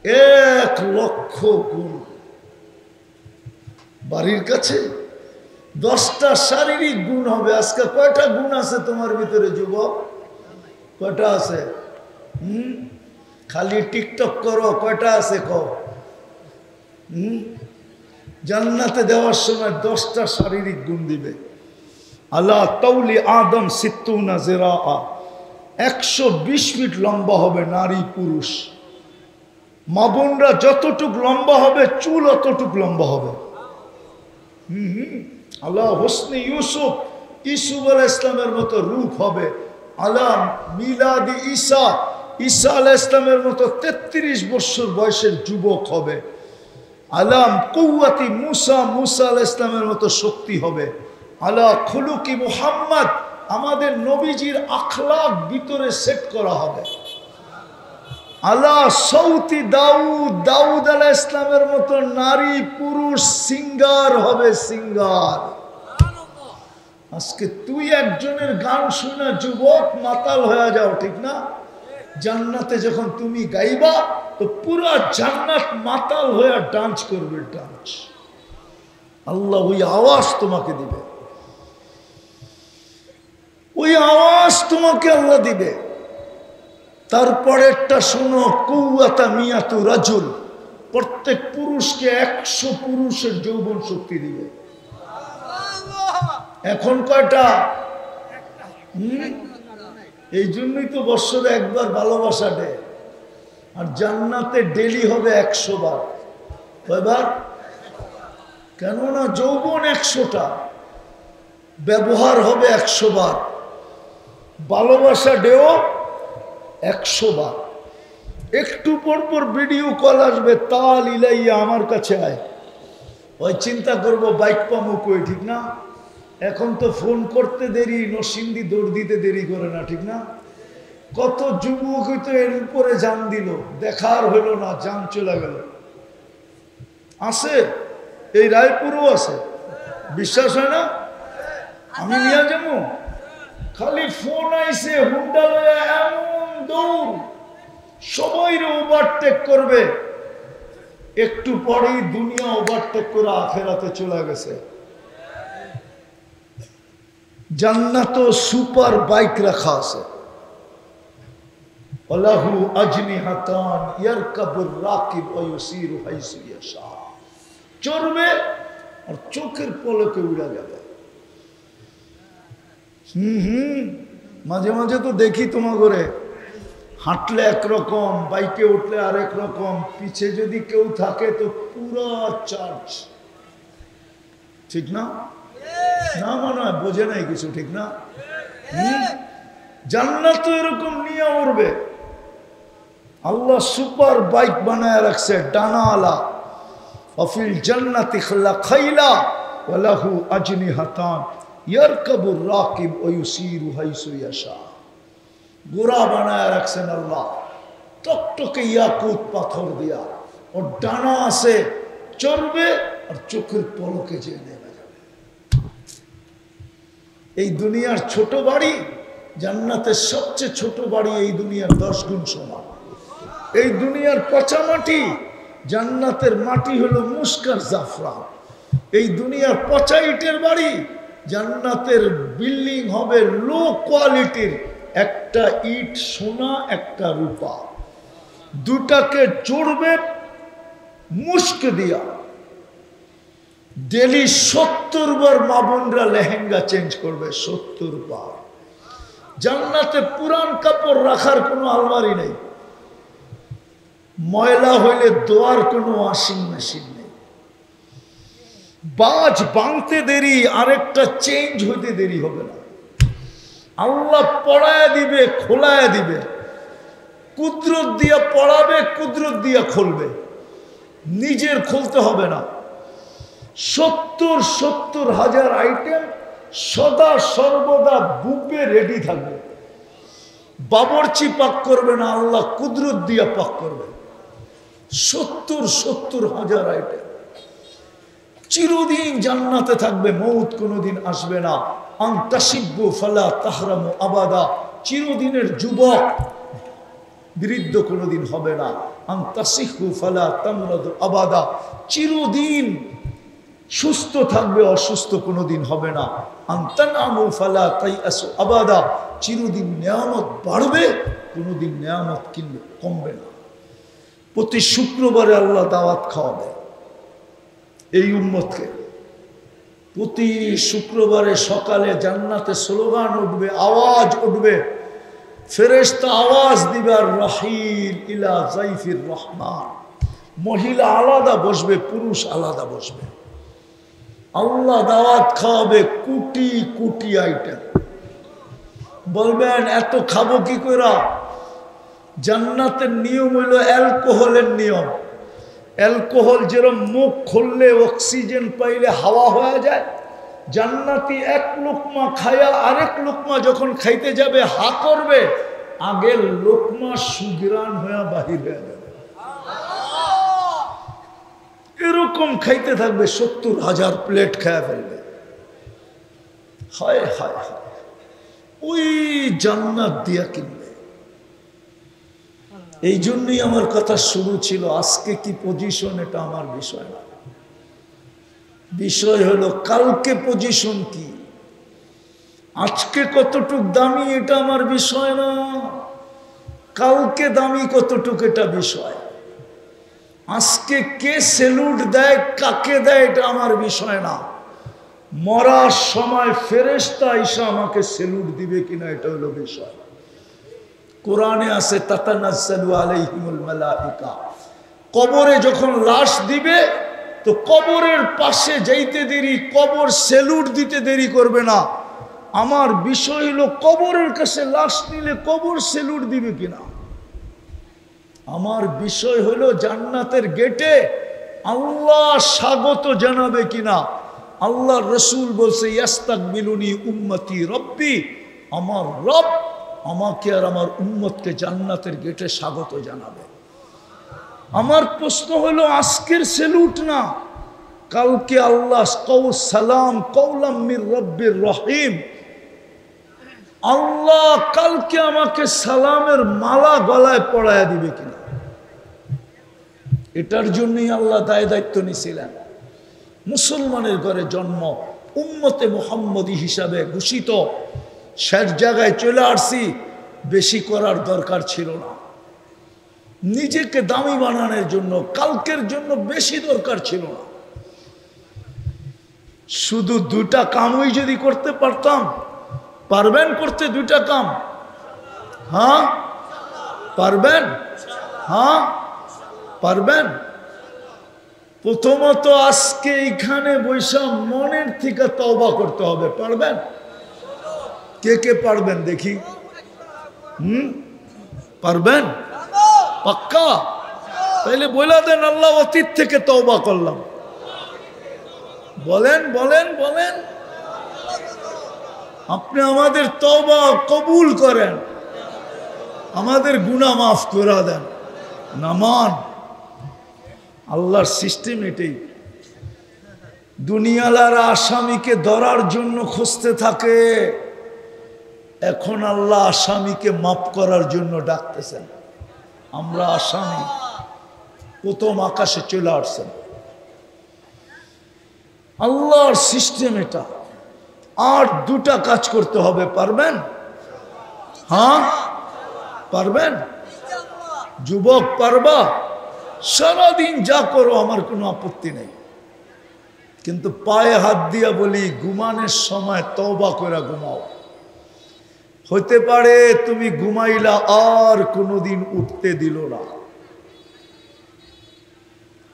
1 লক্ষ গুণ। বাড়ির কাছে 10টা শারীরিক গুণ হবে। আজকে কয়টা গুণ আছে তোমার ভিতরে যুবক? কয়টা আছে? খালি টিকটক করো, কয়টা আছে কও? জান্নাতে দেওয়ার সময় 10টা শারীরিক গুণ দিবে। আলা তাউলি আদম সিত্তুনা জিরাআ, 120 ফিট লম্বা হবে নারী পুরুষ। মা বোনরা যতটুক লম্বা হবে, চুল অতটুক লম্বা হবে। আল্লাহ হোসনে ইউসুফ, ইসুফ আলাইহিস ইসলামের মতো রূপ হবে। আলা মিলাদি ঈসা, ঈসা আলাইহিস ইসলামের মতো 33 বছর বয়সের যুবক হবে। আলাম কুওয়াতি মুসা, মুসা আলাইহিস ইসলামের মতো শক্তি হবে। আলা খুলুকি মুহাম্মদ, আমাদের নবীজির আখলাক ভিতরে সেট করা হবে। আলা সৌতি দাউদ, দাউদ আলাইহিস ইসলামের মতো নারী পুরুষ সিঙ্গার হবে, সিঙ্গার। আজকে তুই একজনের গান শুনে যুবক মাতাল হয়ে যাও, ঠিক না? জান্নাতে যখন তুমি গাইবা তো পুরা জান্নাত মাতাল হয়ে ডান্স করবে, ডান্স। আল্লাহ ওই আওয়াজ তোমাকে দিবে, ওই আওয়াজ তোমাকে আল্লাহ দিবে। তারপরেরটা শোনো, কুওয়াতা মিয়াতু রাজুল, প্রত্যেক পুরুষকে 100 পুরুষের যৌবন শক্তি দিবে। এখন কয়টা? এই জন্যই তো বছরে একবার ভালোবাসা দেয়। আর জান্নাতে ডেলি হবে 100 বার। কয়বার? কেননা যৌবন 100টা, ব্যবহার হবে 100 বার, ভালোবাসা দেও 100 বার। একটু পর পর ভিডিও কল আসবে, তাল ইলাইয়া আমার কাছে আয়। ওই চিন্তা করবো বাইক পামো কই, ঠিক না? এখন তো ফোন করতে দেরি, নরসিংদী দৌড় দিতে দেরি করে না, ঠিক না? কত যুবক তো এর উপরে জান দিল, দেখার হলো না, জান চলে গেল। আছে, এই রায়পুরও আছে। বিশ্বাস হয় না? আমি নিয়ে যাবো। খালি ফোন আইছে, হুন্ডা লয়া এমন দৌড়, সবাই ওভারটেক করবে। একটু পরেই দুনিয়া ওভারটেক করে আখেরাতে চলে গেছে। জান্নাত সুপার বাইক রাখা আছে। ওয়ালাহু আজনিহাতান ইয়ারকাবুর রাকিব ওয়া ইউসিরু হাইসু ইয়াশা। চড়বে আর চোখের পলকে উড়া যাবে। মাঝে মাঝে তো দেখি তোমার ঘরে হাঁটলে একরকম, বাইকে উঠলে আরেক রকম, পিছে যদি কেউ থাকে তো পুরো চার্জ। ঠিক না? না মনে হয় বোঝে নাই কিছু, ঠিক না? জান্নাত তো এরকম নিয়ে উড়বে। আল্লাহ সুপার বাইক বানায় রাখছে ডানাওয়ালা। অফিল জান্নাতি খাইলা ওয়ালাহু আজনিহাতান ইয়ারকাবুর রাকিব ওয়া ইউসিরু হাইসু ইয়াশা। গোরা বানায় রাখছেন আল্লাহ টকটকে ইয়াকুত পাথর দিয়া। ওর ডানা আছে, চড়বে আর চোখের পলকে যে নেমে যাবে। এই দুনিয়ার ছোট বাড়ি জান্নাতের সবচেয়ে ছোট বাড়ি এই দুনিয়ার 10 গুণ সমান। এই দুনিয়ার পচা মাটি, জান্নাতের মাটি হলো মুস্কার জাফরান। এই দুনিয়ার পচা ইটের বাড়ি, জান্নাতের বিল্ডিং হবে লো কোয়ালিটির। একটা ইট সোনা, একটা রূপা, দুটাকে জোড়বে মুস্ক দিয়া। ডেলি 70 বার মা বোনরা লেহেঙ্গা চেঞ্জ করবে, 70 বার। জান্নাতে পুরান কাপড় রাখার কোনো আলমারি নেই। ময়লা হইলে দোয়ার কোনো ওয়াশিং মেশিন নেই। বাজ ভাঙতে দেরি, আরেকটা চেঞ্জ হইতে দেরি হবে না। আল্লাহ পড়ায় দিবে, খোলায় দিবে। কুদরত দিয়া পড়াবে, কুদরত দিয়া খুলবে, নিজের খুলতে হবে না। 70 হাজার আইটেম সদা সর্বদা বুকে রেডি থাকবে। বাবরচি পাক করবে না, আল্লাহ কুদরত দিয়া পাক করবে। 70 হাজার আইটেম চিরদিন জান্নাতে থাকবে, মৌত কোনোদিন আসবে না। আনতাসিব্বু ফালা তাহরামু আবাদা, চিরদিনের যুবক, বৃদ্ধ কোনোদিন হবে না। আনতাসিহু ফালা তামরাদু আবাদা, চিরদিন সুস্থ থাকবে, অসুস্থ কোনোদিন হবে না। আনতানামু ফালা তাইয়াসু আবাদা, চিরদিন নিয়ামত বাড়বে, কোনোদিন নিয়ামত কিন্তু কমবে না। প্রতি শুক্রবারে আল্লাহ দাওয়াত খাওয়াবে এই উম্মতকে। প্রতি শুক্রবারে সকালে জান্নাতে স্লোগান উঠবে, আওয়াজ উঠবে, ফেরেশতা আওয়াজ দিবে, আর রাহিল ইলা যাইফির রহমান। মহিলা আলাদা বসবে, পুরুষ আলাদা বসবে। আল্লাহ দাওয়াত খাওয়াবে, কোটি কোটি আইটেম। বলবেন এত খাবো কি করে? জান্নাতের নিয়ম হইল অ্যালকোহলের নিয়ম। অ্যালকোহল যেরকম মুখ খুললে অক্সিজেন পাইলে হাওয়া হয়ে যায়, জান্নাতি এক লোকমা খায়া আরেক লোকমা যখন খাইতে যাবে হা করবে, আগের লোকমা সুগ্রাণ হয়ে বাহির হয়ে যাবে। এরকম খাইতে থাকবে, 70 হাজার প্লেট খায়া ফেলবে। হায় হায় হায়, ওই জান্নাত দিয়া কিনবে। এই জন্যই আমার কথা শুরু ছিল, আজকে কি পজিশন এটা আমার বিষয় না। বিষয় হলো কালকে পজিশন কি, আজকে কতটুক দামি এটা আমার বিষয় না। কালকে দামি কতটুক এটা বিষয়। আজকে কে সেলুট দেয়, কাকে দেয়, এটা আমার বিষয় না। মরার সময় ফেরেশতা আইসা আমাকে সেলুট দিবে কিনা, এটা হলো বিষয়। কোরআনে আছে তাতানাজ্জালু আলাইহিমুল মালাইকা। কবরে যখন লাশ দিবে তো কবরের পাশে যাইতে দেরি, কবর সেলুট দিতে দেরি করবে না। আমার বিষয় হলো কবরের কাছে লাশ নিলে কবর সেলুট দিবে কিনা। আমার বিষয় হলো জান্নাতের গেটে আল্লাহ স্বাগত জানাবে কিনা। আল্লাহ রসুল বলছে ইয়াস্তাকবিলুনি উম্মতি রব্বি, আমার রব আমাকে আর আমার উম্মতকে জান্নাতের গেটে স্বাগত জানাবে। আমার প্রশ্ন হলো আজকের সেলুট না, কালকে আল্লাহ সালাম কওলাম মির রব্বির রহিম, আল্লাহ কালকে আমাকে সালামের মালা গলায় পড়ায় দিবে কিনা। এটার জন্যই আল্লাহ দায় দায়িত্ব নিয়েছিলেন। মুসলমানের ঘরে জন্ম, উম্মতে মুহাম্মদী হিসাবে ঘোষিত, শেষ জায়গায় চলে আসছি, বেশি করার দরকার ছিল না। নিজেকে দামি বানানোর জন্য, কালকের জন্য বেশি দরকার ছিল না। শুধু দুটা কামই যদি করতে পারতাম, পারবেন করতে দুইটা কাম? হ্যাঁ পারবেন? হ্যাঁ পারবেন? প্রথমত আজকে এখানে বৈশা মনের থেকে তওবা করতে হবে। পারবেন? কে কে পারবেন দেখি? পারবেন? পাক্কা? তাইলে বলে দেন, আল্লাহ অতীত থেকে তওবা করলাম। বলেন বলেন বলেন। আপনি আমাদের তওবা কবুল করেন, আমাদের গুনাহ মাফ করে দেন। নামান আল্লাহর সিস্টেম এটাই। দুনিয়ালারা আসামিকে ধরার জন্য খুঁজতে থাকে, এখন আল্লাহ আসামিকে মাফ করার জন্য ডাকতেছেন। আমরা আসামি, প্রথম আকাশে চলে আসছেন। আল্লাহর সিস্টেম এটা। আর দুটা কাজ করতে হবে। পারবেন? হ্যাঁ পারবেন? যুবক পারবা? সারাদিন যা করো আমার কোনো আপত্তি নেই, কিন্তু পায়ে হাত দিয়া বলি ঘুমানোর সময় তওবা করে ঘুমাও। হতে পারে তুমি ঘুমাইলা আর কোনোদিন উঠতে দিল না,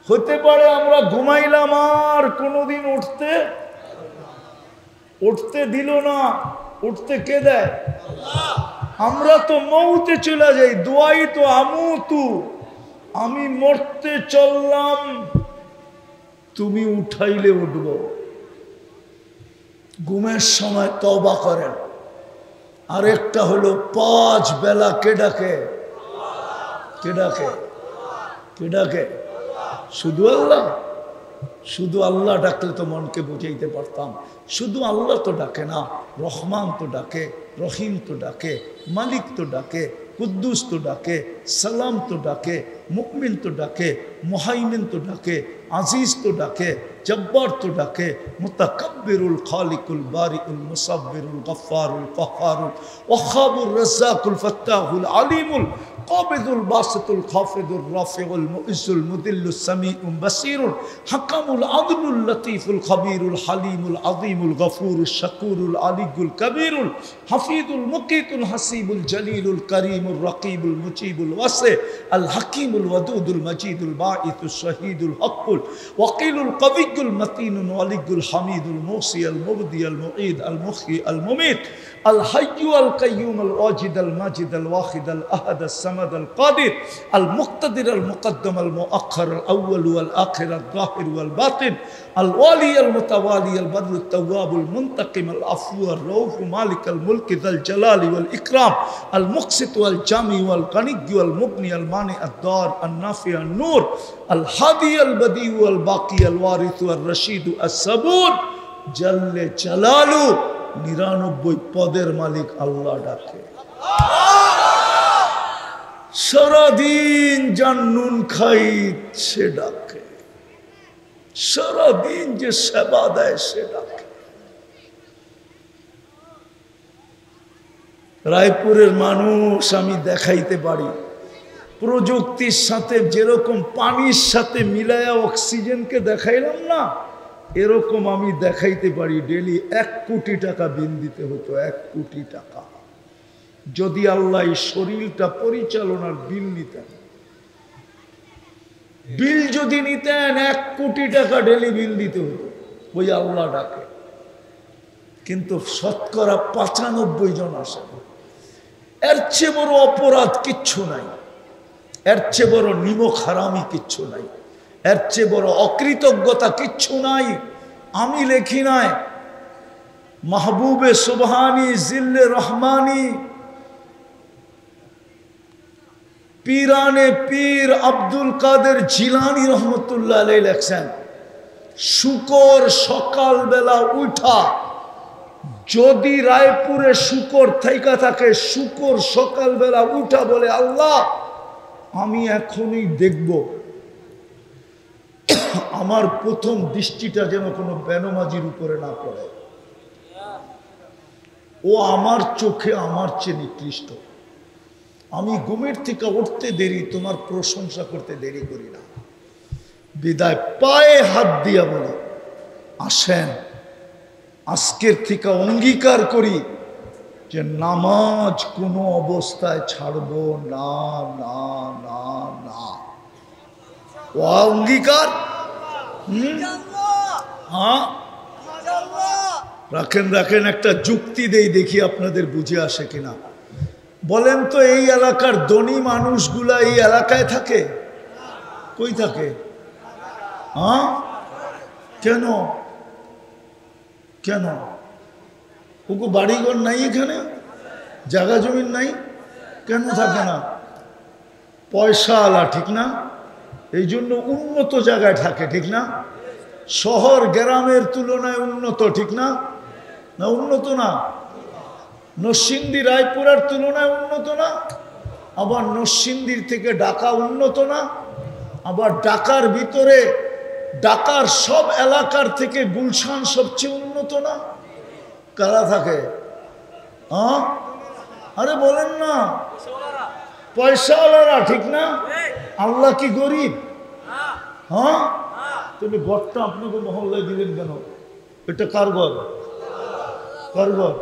হতে পারে আমরা ঘুমাইলাম আর কোনোদিন উঠতে দিল না। উঠতে কে দেয়? আমরা তো মৌতে চলে যাই। দোয়াই তো আমুতু, আমি মরতে চললাম, তুমি উঠাইলে উঠব। ঘুমের সময় তওবা করেন। আরেকটা হলো 5 বেলা কে ডাকে? কে ডাকে? কে ডাকে? শুধু আল্লাহ। শুধু আল্লাহ ডাকলে তো মনকে বুঝাইতে পারতাম। শুধু আল্লাহ তো ডাকে না, রহমান তো ডাকে, রহিম তো ডাকে, মালিক তো ডাকে, কুদ্দুস তো ডাকে, সালাম তো ডাকে, মুকমিন তো ডাকে, মুহাইমিন তো ডাকে, আজিজ তো ডাকে, জব্বার তো ডাকে, মুতাকাব্বিরুল খালিকুল বারিউল মুসাব্বিরুল গফফারুল কহ্হারুল ওয়াহাবুর রাজ্জাকুল ফাত্তাহুল আলিমুল কাবিদুল বাসিতুল খাফিদুর রাফিউল মুইজ্জুল মুদিল্লুস সামিউল বাসীরুল হাকামুল আদলুল লতীফুল খবীরুল হালিমুল আযীমুল গফুরুশ শাকুরুল আলিয়ুল কবীরুল হাফিজুল মুকিতুল হাসিবুল জলিলুল করিমুর রকিবুল মুজিবুল ওয়াসি আল হাকিমুল ওয়াদুদুল মজিদুল বাঈতুশ শহীদুল হকুল ওয়াকিলুল কবিয়ুল মতিনুল ওয়ালিয়ুল হামিদুল মুসি আল মুবদি আল মুঈদ আল মুখী আল মুমীত আল হাইয়্যু আল কাইয়্যুম আল ওয়াজিদ আল মাজিদ আল ওয়াহিদ আল আহাদ আল সামাদ আল কাদির আল মুক্তাদির আল মুকদ্দম আল মুআখ্খার আল আউয়াল ওয়াল আখির আল যাহির ওয়াল বাতিন আল ওয়ালি আল মুতাওয়ালি আল বদর আল তাওয়াব আল মুনতাকিম আল আফু আর রউফ মালিক আল মুলক যাল জালালি ওয়াল ইকরাম আল মুকসিত ওয়াল জামি ওয়াল গানি ওয়াল মুগনি আল মানি আদ দার আল নাফি আল নূর আল হাদি আল বদি ওয়াল বাকি আল ওয়ারিস ওয়াল রশিদ আস সাবুর জাল্লে জালালু 99 পদের মালিক আল্লাহ ডাকে। সারাদিন জান্নুন খাই সে ডাকে, সারাদিন যে সেবা দেয় সে ডাকে। রায়পুরের মানুষ আমি দেখাইতে পারি, প্রযুক্তির সাথে যেরকম পানির সাথে মিলায়া অক্সিজেনকে দেখাইলাম না, এরকম আমি দেখাইতে পারি। ডেলি 1 কোটি টাকা বিল দিতে হতো, 1 কোটি টাকা। যদি আল্লাহ এই শরীরটা পরিচালনার বিল নিতেন, বিল যদি নিতেন 1 কোটি টাকা ডেলি বিল দিতে হতো। ওই আল্লাহ ডাকে, কিন্তু শতকরা 95 জন আসে। এর চেয়ে বড় অপরাধ কিচ্ছু নাই, এর চেয়ে বড় নিমক হারামি কিচ্ছু নাই, এর চেয়ে বড় অকৃতজ্ঞতা কিচ্ছু নাই। আমি লেখি নাই, মাহবুবে সুবহানি জিল্লে রহমানি পীরানে পীর আব্দুল কাদের জিলানী রহমতুল্লাহ আলাইহি লেখছেন, শুকর সকালবেলা উঠা, যদি রায়পুরে শুকর থাইকা থাকে, শুকর সকালবেলা উঠা বলে আল্লাহ আমি এখনই দেখব আমার প্রথম দৃষ্টিটা যেন কোনো বেনমাজির উপরে না পড়ে। ও আমার চোখে আমার চেয়ে নিকৃষ্ট, আমি ঘুমের থেকে উঠতে দেরি, তোমার প্রশংসা করতে দেরি করি না। বিদায় পায়ে হাত দিয়া বলি, আসেন আজকের থেকে অঙ্গীকার করি যে নামাজ কোনো অবস্থায় ছাড়বো না না না না। ও অঙ্গীকার। হ্যাঁ রাখেন রাখেন, একটা যুক্তি দেই, দেখি আপনাদের বুঝে আসে কিনা। বলেন তো, এই এলাকার ধনী মানুষগুলা এই এলাকায় থাকে? কই থাকে? হ্যাঁ কেন কেন? ওকে বাড়িঘর নাই, এখানে জায়গা জমিন নাই, কেন থাকে না? পয়সা আলা, ঠিক না? এই জন্য উন্নত জায়গায় থাকে, ঠিক না? শহর গ্রামের তুলনায় উন্নত, ঠিক না? না উন্নত না? নরসিংদী রায়পুরার তুলনায় উন্নত না? আবার নরসিংদীর থেকে ঢাকা উন্নত না? আবার ঢাকার ভিতরে, ঢাকার সব এলাকার থেকে গুলশান সবচেয়ে উন্নত না? কারা থাকে? হ্যাঁ আরে বলেন না, পয়সাওয়ালারা, ঠিক না? আল্লাহ কি গরিব? হ্যাঁ তুমি ঘরটা আপনাকে মহল্লায় দিলেন কেন? এটা কার ঘর? কার ঘর?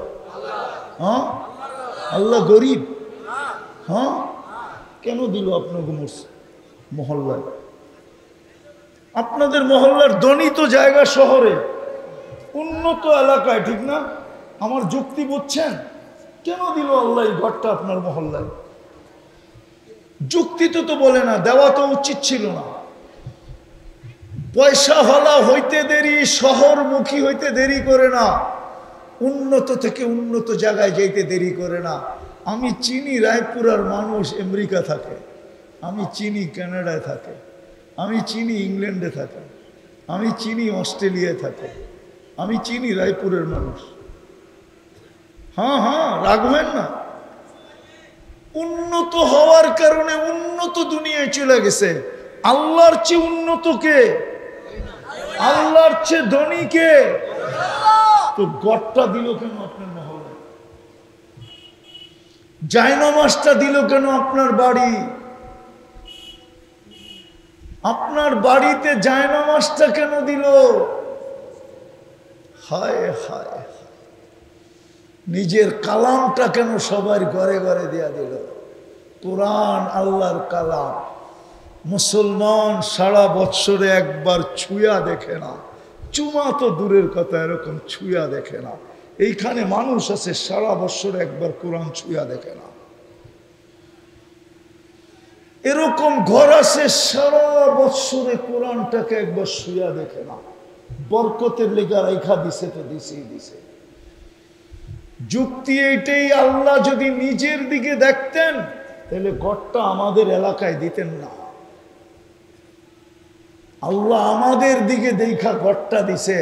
হ্যাঁ আল্লাহ গরিব? হ্যাঁ কেন দিল আপনাকে মহল্লায়? আপনাদের মহল্লার ধনী তো জায়গা শহরে, উন্নত এলাকায়, ঠিক না? আমার যুক্তি বুঝছেন? কেন দিল আল্লাহ এই ঘরটা আপনার মহল্লায়? যুক্তি তো বলে না, দেওয়া তো উচিত ছিল না। পয়সা হলা হইতে দেরি, শহরমুখী হইতে দেরি করে না, উন্নত থেকে উন্নত জায়গায় যাইতে দেরি করে না। আমি চিনি রায়পুরার মানুষ আমেরিকা থাকে, আমি চিনি কানাডায় থাকে, আমি চিনি ইংল্যান্ডে থাকে, আমি চিনি অস্ট্রেলিয়ায় থাকে, আমি চিনি রায়পুরের মানুষ। হ্যাঁ হ্যাঁ রাখবেন না, উন্নত হওয়ার কারণে উন্নত দুনিয়ায় চলে গেছে। আল্লাহর চেয়ে উন্নত কে? আল্লাহর চেয়ে ধনী কে? তো গড়টা দিল কেন আপনার মহল্লায়? জায়নামাজটা দিল কেন আপনার বাড়ি? আপনার বাড়িতে জায়নামাজটা কেন দিল? হায় হায়, নিজের কালামটা কেন সবার ঘরে ঘরে দেয়া দিল? কোরআন আল্লাহর কালাম, মুসলমান সারা বৎসরে একবার ছুঁয়া দেখে না, চুমা তো দূরের কথা, এরকম ছুঁয়া দেখে না। এইখানে মানুষ আছে সারা বৎসরে একবার কোরআন ছুঁয়া দেখে না। এরকম ঘর আছে সারা বৎসরে কোরআনটাকে একবার ছুঁয়া দেখে না। বরকতের লেগা রেখা দিছে তো দিছেই দিছে। যুক্তি এইটাই, আল্লাহ যদি নিজের দিকে দেখতেন তাহলে ঘরটা আমাদের এলাকায় দিতেন না। আল্লাহ আমাদের দিকে দেখা ঘরটা দিছে,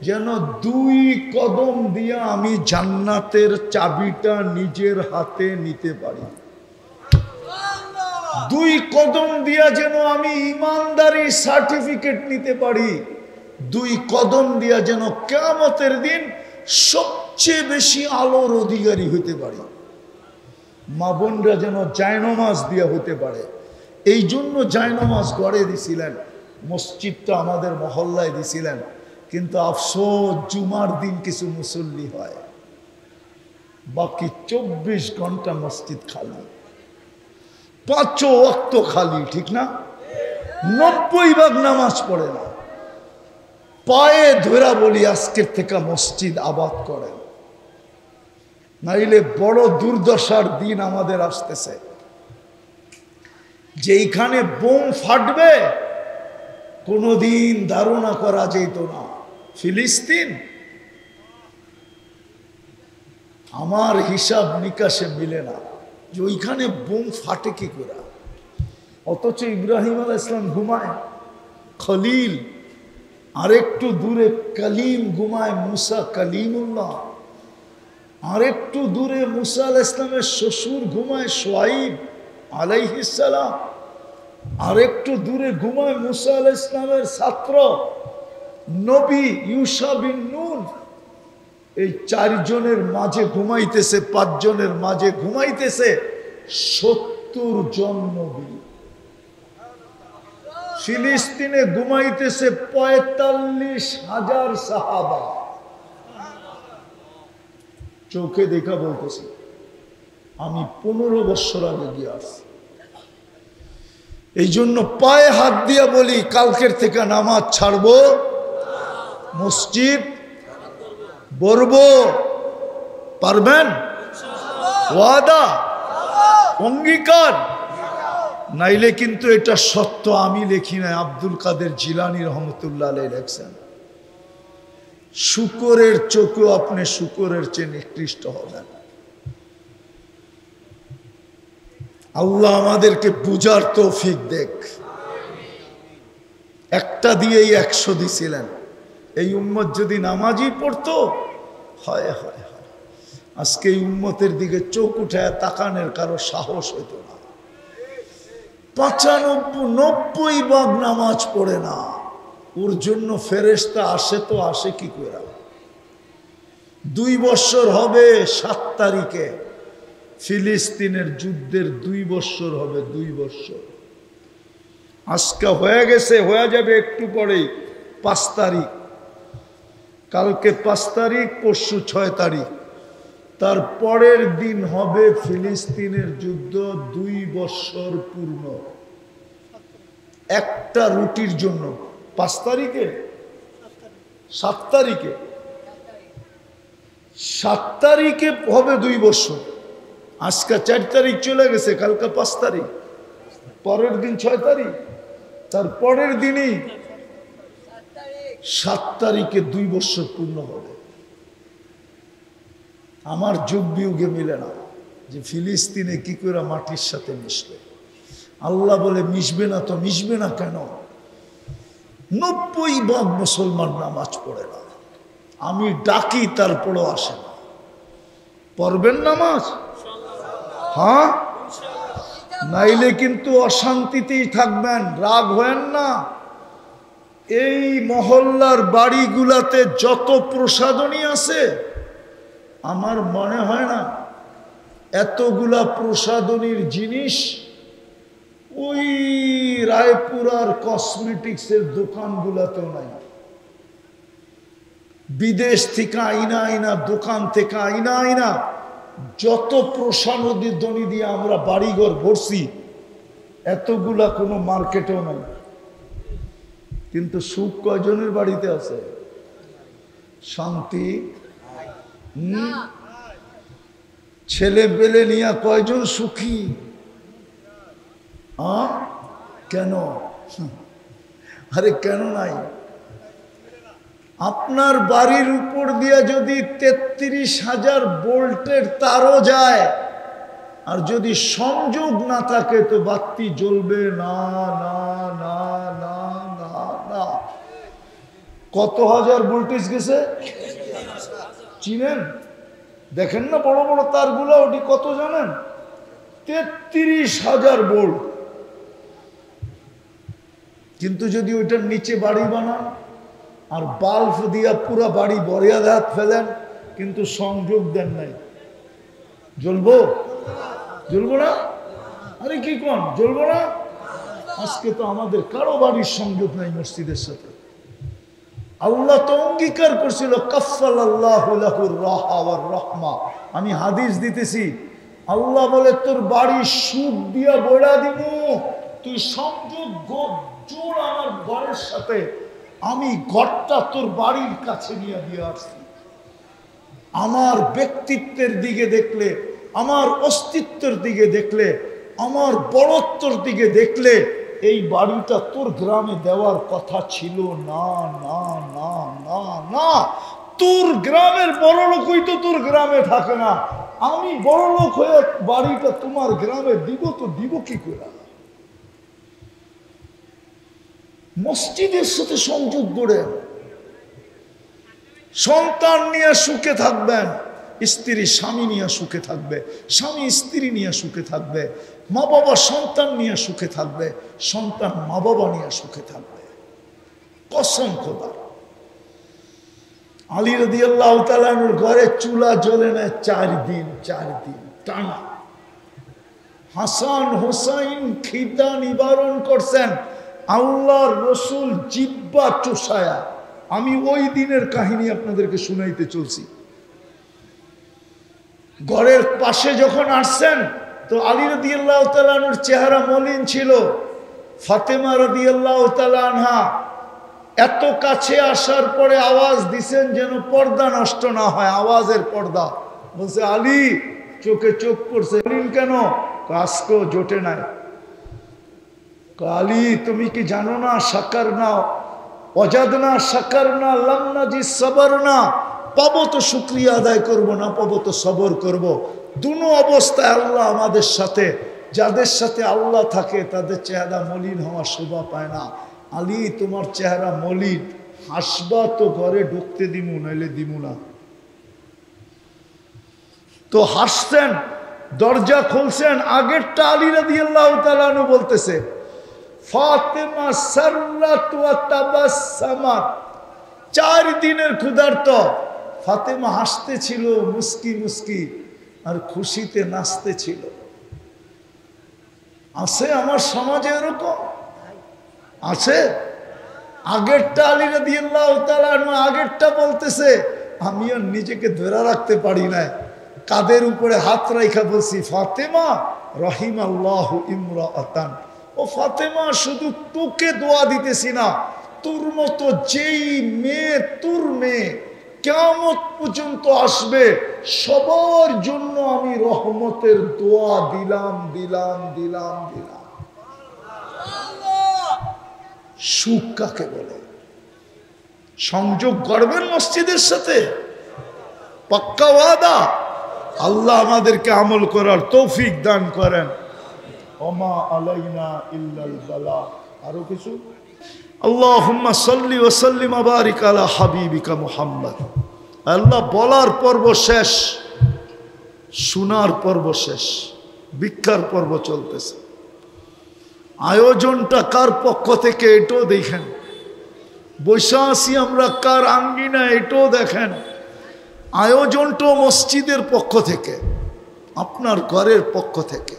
যেন 2 কদম দিয়া আমি জান্নাতের চাবিটা নিজের হাতে নিতে পারি। 2 কদম দিয়া যেন আমি ইমানদারি সার্টিফিকেট নিতে পারি। 2 কদম দিয়া যেন কিয়ামতের দিন সবচেয়ে বেশি আলোর অধিকারী হতে পারি। মা বোনরা যেন জায়নামাজ দিয়া হতে পারে। এই জন্য জায়নামাজ গড়ে দিছিলেন, মসজিদটা আমাদের মহল্লায় দিছিলেন। কিন্তু আফসোস, জুমার দিন কিছু মুসল্লি হয়, বাকি 24 ঘন্টা মসজিদ খালি, 5 ওয়াক্ত খালি, ঠিক না? 90 ভাগ নামাজ পড়ে না। পায়ে ধরা বলি, আজকের থেকে মসজিদ আবাদ করেন, নাইলে বড় দুর্দশার দিন আমাদের আসতেছে। যেইখানে বোম ফাটবে কোনোদিন ধারণা করা যেত না। ফিলিস্তিন, আমার হিসাব নিকাশে মিলে না যে ওইখানে বোম ফাটে কি করে। অথচ ইব্রাহিম আলাইহিস সালাম ঘুমায়, খলিল, আরেকটু দূরে কালিম ঘুমায়, মুসা কালিমুল্লাহ। আরেকটু দূরে মুসা আলাইহিস সালামের শ্বশুর ঘুমায়, শুআইব আলাইহিস সালাম। আরেকটু দূরে ঘুমায় মুসা আলাইহিস সালামের ছাত্র নবী ইউসা বিন নুন। এই 4 জনের মাঝে ঘুমাইতেছে, 5 জনের মাঝে ঘুমাইতেছে। 70 জন নবী। ফিলিস্তিনে ঘুমাইতেছে 45,000 সাহাবা। চোখে দেখা বলতেছি, আমি 15 বছর আগে গিয়ে আসছি। এই জন্য পায়ে হাত দিয়া বলি, কালকের থেকে নামাজ ছাড়বো, মসজিদ বলবো। পারবেন? ওয়াদা, অঙ্গীকার। নাইলে কিন্তু এটা সত্য, আমি লিখি নাই, আব্দুল কাদের জিলানী রহমতুল্লাহ আলাইহি লেখছেন। শুকরের চোখেও আপনি শুকরের চেয়ে নিকৃষ্ট হবেন। আল্লাহ আমাদেরকে বুঝার তৌফিক দেখ। একটা দিয়েই 100 দিছিলেন। এই উম্মত যদি নামাজই পড়তো, হয় হয় হয়, আজকে এই উম্মতের দিকে চোখ উঠায় তাকানের কারো সাহস হইতো না। 95-90 নামাজ পড়ে না, ওর জন্য ফেরেশতা আসে তো আসে কি করে? 2 বছর হবে 7 তারিখে, ফিলিস্তিনের যুদ্ধের 2 বছর হবে। 2 বছর আজকে হয়ে গেছে, হয়ে যাবে একটু পরেই 5 তারিখ। কালকে 5 তারিখ, পরশু 6 তারিখ, তার পরের দিন হবে ফিলিস্তিনের যুদ্ধ 2 বছর পূর্ণ। একটা রুটির জন্য 5 তারিখে, 7 তারিখে, 7 তারিখে হবে 2 বছর। আজকে 4 তারিখ চলে গেছে, কালকে 5 তারিখ, পরের দিন 6 তারিখ, তার পরের দিনই 7 তারিখে 2 বছর পূর্ণ হবে। আমার যুগ বিয়োগে মিলে না যে ফিলিস্তিনে কি করে মাটির সাথে মিশবে। আল্লাহ বলে মিশবে না তো মিশবে না কেন? 90% মুসলমান নামাজ পড়ে না। আমি ডাকি তারপরও আসে না। পড়বেন নামাজ? হ্যাঁ, নাইলে কিন্তু অশান্তিতেই থাকবেন, রাগ হয়েন না। এই মহল্লার বাড়িগুলাতে যত প্রসাদনী আছে, আমার মনে হয় না এতগুলা প্রসাদনীর জিনিস ওই রায়পুরার কসমেটিক্সের দোকানগুলাতেও নাই। বিদেশ থেকে আইনা আইনা, দোকান থেকে আইনা আইনা যত প্রসাদনী দনি দিয়ে আমরা বাড়িঘর ভরছি, এতগুলা কোনো মার্কেটেও নাই। কিন্তু সুখ কয়জনের বাড়িতে আছে? শান্তি ছেলে পেলে নিয়ে কয়জন সুখী? কেন? আরে কেন নাই? আপনার বাড়ির উপর দিয়া যদি 33,000 ভোল্টের তারও যায়, আর যদি সংযোগ না থাকে তো বাতি জ্বলবে না না না না না না। কত হাজার ভোল্টেজ গেছে চিনেন? দেখেন না বড় বড় তারগুলো, ওটি কত জানেন? 33,000 ভোল্ট। কিন্তু যদি ওইটার নিচে বাড়ি বানান আর বাল্ব দিয়া পুরা বাড়ি বরিয়াদাত ফেলেন, কিন্তু সংযোগ দেন নাই, জ্বলবো? জ্বলবো না? আরে কি কোন জ্বলবো না? আজকে তো আমাদের কারো বাড়ির সংযোগ নাই মসজিদের সাথে। আল্লাহ তো অঙ্গীকার করছিল, কাফফালাল্লাহু লাহুর রাহা ওয়ার রাহমা। আমি হাদিস দিতেছি, আল্লাহ বলে তোর বাড়ি সুদ দিয়া বইড়া দিব, তুই সংযোগ জোড় আমার ঘরের সাথে, আমি ঘরটা তোর বাড়ির কাছে নিয়ে দিয়ে আসছি। আমার ব্যক্তিত্বের দিকে দেখলে, আমার অস্তিত্বের দিকে দেখলে, আমার বড়ত্বর দিকে দেখলে, এই বাড়িটা তোর গ্রামে দেওয়ার কথা ছিল না না না না না। তোর গ্রামের বড় লোকই তো তোর গ্রামে থাকে না, আমি বড় লোক হয়ে বাড়িটা তোমার গ্রামে দিব, তো দিব কি করে? মসজিদের সাথে সংযোগ গড়ে সন্তান নিয়ে সুখে থাকবেন, স্ত্রী স্বামী নিয়ে সুখে থাকবে, স্বামী স্ত্রী নিয়ে সুখে থাকবে, মা বাবা সন্তান নিয়ে সুখে থাকবে, সন্তান মা বাবা নিয়ে সুখে থাকবে। কসম খোদার। আলী রাদিয়াল্লাহু তাআলার ঘরে চুলা জ্বলে না 4 দিন টানা। হাসান হোসাইন খিদা নিবারণ করছেন আল্লাহর রসুল জিব্বা চুষায়া। আমি ওই দিনের কাহিনী আপনাদেরকে শুনাইতে চলছি। ঘরের পাশে যখন আসছেন তো আলী রাদিয়াল্লাহু তাআলা আনহুর চেহারা মলিন ছিল। ফাতেমা রাদিয়াল্লাহু তাআলা আনহা এত কাছে আসার পরে আওয়াজ দিছেন যেন পর্দা নষ্ট না হয়, আওয়াজের পর্দা। বলছে আলী, চোখে চোখ পড়ছে। কেন? আজকেও জোটে নাই। আলী, তুমি কি জানো না সাকার না অজাদ না সাকার না লাম্না জি সবর না, পাবো তো শুকরিয়া আদায় করব, না পাবো তো সবর করব। দুনো অবস্থায় আল্লাহ আমাদের সাথে। যাদের সাথে আল্লাহ থাকে তাদের চেহারা মলিন হওয়ার শোভা পায় না। আলী, তোমার চেহারা মলিন, হাসবা তো ঘরে ঢুকতে দিমু, নাইলে দিমু না। তো হাসছেন, দরজা খুলছেন, আগেরটা আলী রাদিয়াল্লাহু তাআলা আনহু বলতেছে ফাতেমা সাররাত ওয়া তাবাসসামাত। 4 দিনের ক্ষুধার্ত ফাতেমা হাসতেছিল মুস্কি মুস্কি আর খুশিতে নাচতেছিল। আছে আমার সমাজে এরকম? আছে? আগেরটা আলী রাদিয়াল্লাহু তাআলা আনহু আগেরটা বলতেছে, আমি আর নিজেকে ধরে রাখতে পারি না, কাদের উপরে হাত রাইখা বলছি ফাতেমা রহিমাল্লাহু ইমরাআতান। ও ফাতেমা, শুধু তোকে দোয়া দিতেছি না, তোর মতো যেই মেয়ে, তোর মেয়ে কিয়ামত পর্যন্ত আসবে সবার জন্য আমি রহমতের দোয়া দিলাম দিলাম দিলাম দিলাম। সুখ কাকে বলে? সংযোগ করবেন মসজিদের সাথে, পাক্কা ওয়াদা। আল্লাহ আমাদেরকে আমল করার তৌফিক দান করেন। ওমা আলাইনা ইল্লাল বালা। আরো কিছু? আল্লাহুম্মা সাল্লি ওয়া সাল্লিম ওয়া বারিক আলা হাবিবিকা মুহাম্মদ। আল্লাহ বলার পর্ব শেষ, শোনার পর্ব শেষ, ভিক্ষার পর্ব চলতেছে। আয়োজনটা কার পক্ষ থেকে এটাও দেখেন। বৈশা আছি আমরা কার আঙ্গিনা এটাও দেখেন। আয়োজনটাও মসজিদের পক্ষ থেকে, আপনার ঘরের পক্ষ থেকে।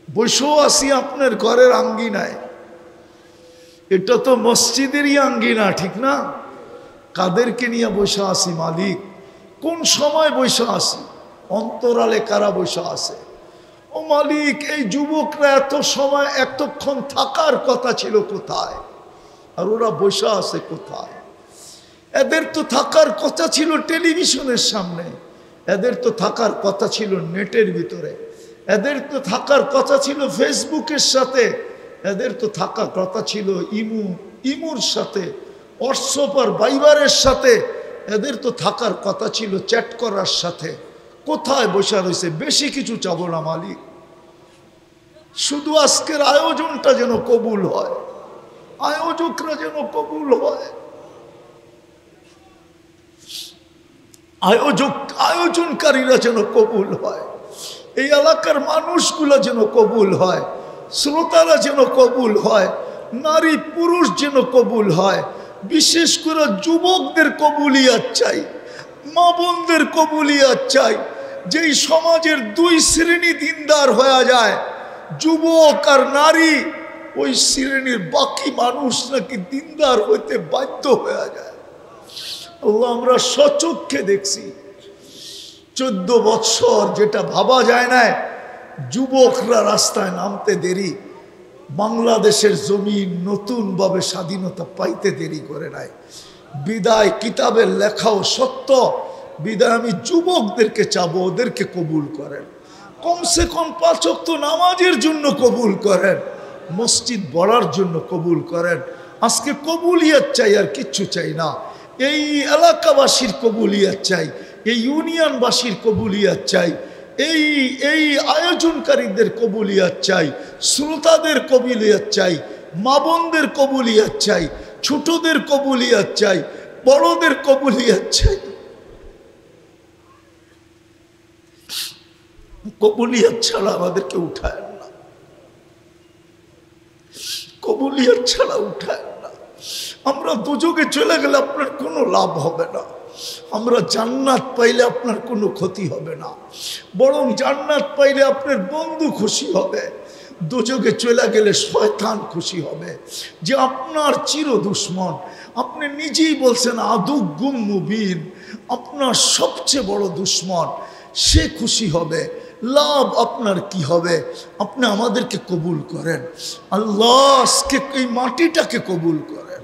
বৈশাও আছি আপনার ঘরের আঙ্গিনায়, এটা তো মসজিদেরই আঙ্গিনা, ঠিক না? কাদেরকে নিয়ে বৈশা আছি মালিক? কোন সময় বৈশা আছি? অন্তরালে কারা বৈশা আছে? ও মালিক, এই যুবকরা এত সময় এতক্ষণ থাকার কথা ছিল কোথায়, আর ওরা বৈশা আছে কোথায়? এদের তো থাকার কথা ছিল টেলিভিশনের সামনে, এদের তো থাকার কথা ছিল নেটের ভিতরে, এদের তো থাকার কথা ছিল ফেসবুকের সাথে, এদের তো থাকার কথা ছিল ইমুর সাথে, হোয়াটসঅ্যাপ আর ভাইবারের সাথে, এদের তো থাকার কথা ছিল চ্যাট করার সাথে। কোথায় বসে রয়েছে? বেশি কিছু চাবো না মালিক, শুধু আজকের আয়োজনটা যেন কবুল হয়, আয়োজকরা যেন কবুল হয়, আয়োজনকারীরা যেন কবুল হয়, এই এলাকার মানুষগুলো যেন কবুল হয়, শ্রোতারা যেন কবুল হয়, নারী পুরুষ যেন কবুল হয়। বিশেষ করে যুবকদের কবুলিয়াত চাই, মা বোনদের কবুলিয়াত চাই। যেই সমাজের 2 শ্রেণী দিনদার হয়ে যায়, যুবক আর নারী, ওই শ্রেণীর বাকি মানুষ নাকি দিনদার হইতে বাধ্য হয়ে যায়। আল্লাহ, আমরা সচক্ষে দেখছি 14 বৎসর, যেটা ভাবা যায় না, যুবকরা রাস্তায় নামতে দেরি, বাংলাদেশের জমিন নতুনভাবে স্বাধীনতা পাইতে দেরি করে নাই। বিদায় কিতাবের লেখাও সত্য। বিদায় আমি যুবকদেরকে চাবো, ওদেরকে কবুল করেন, কমসে কম 5 ওয়াক্ত নামাজের জন্য কবুল করেন, মসজিদ বড়ার জন্য কবুল করেন। আজকে কবুলিয়ত চাই, আর কিচ্ছু চাই না। এই এলাকাবাসীর কবুলিয়ত চাই, এই ইউনিয়নবাসীর কবুলিয়ত চাই, এই আয়োজনকারীদের কবুলিয়ত চাই, শ্রোতাদের কবুলিয়ত চাই, মা বোনদের কবুলিয়ত চাই, ছোটদের কবুলিয়ত চাই, বড়দের কবুলিয়ত চাই। কবুলিয়ত ছাড়া আমাদেরকে উঠায় না, কবুলিয়ত ছাড়া উঠায় না। আমরা দুযোগে চলে গেলে আপনার কোনো লাভ হবে না, আমরা জান্নাত পাইলে আপনার কোনো ক্ষতি হবে না। বরং জান্নাত পাইলে আপনার বন্ধু খুশি হবে, দোজখে চলে গেলে শয়তান খুশি হবে যে আপনার চির দুশ্মন, আপনি নিজেই বলছেন আদুগুম মুবিন, আপনার সবচেয়ে বড় দুশ্মন, সে খুশি হবে। লাভ আপনার কি হবে? আপনি আমাদেরকে কবুল করেন আল্লাহ, এই মাটিটাকে কবুল করেন,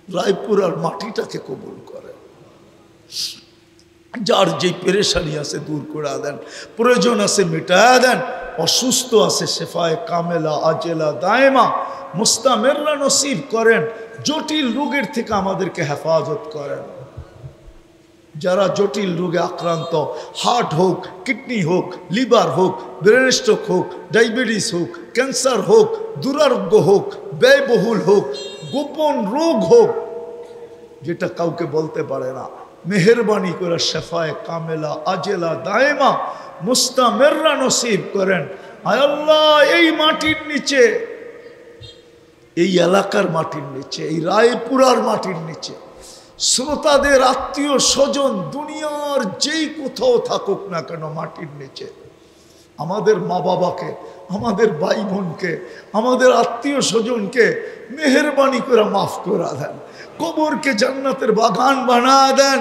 রায়পুরার মাটিটাকে কবুল করেন। যার যে পেরেশানি আছে দূর করে দেন, প্রয়োজন আছে মিটায়া দেন, অসুস্থ আছে শেফায়ে কামেলা আজেলা দায়েমা মুস্তামেররা নসিব করেন, জটিল রোগের থেকে আমাদেরকে হেফাজত করেন। যারা জটিল রোগে আক্রান্ত, হার্ট হোক, কিডনি হোক, লিভার হোক, ব্রেন স্ট্রোক হোক, ডায়াবেটিস হোক, ক্যান্সার হোক, দুরারোগ্য হোক, ব্যয়বহুল হোক, গোপন রোগ হোক, যেটা কাউকে বলতে পারে না, মেহেরবানি করে শেফায়ে কামেলা আজেলা দায়েমা মুস্তামেররা নসিব করেন। আয় আল্লাহ, এই মাটির নিচে, এই এলাকার মাটির নিচে, এই রায়পুরার মাটির নিচে শ্রোতাদের আত্মীয় স্বজন দুনিয়ার যেই কোথাও থাকুক না কেন, মাটির নিচে আমাদের মা বাবাকে, আমাদের ভাই বোনকে, আমাদের আত্মীয় স্বজনকে মেহেরবানি করে মাফ করে দেন, কবরকে জান্নাতের বাগান বানা দেন,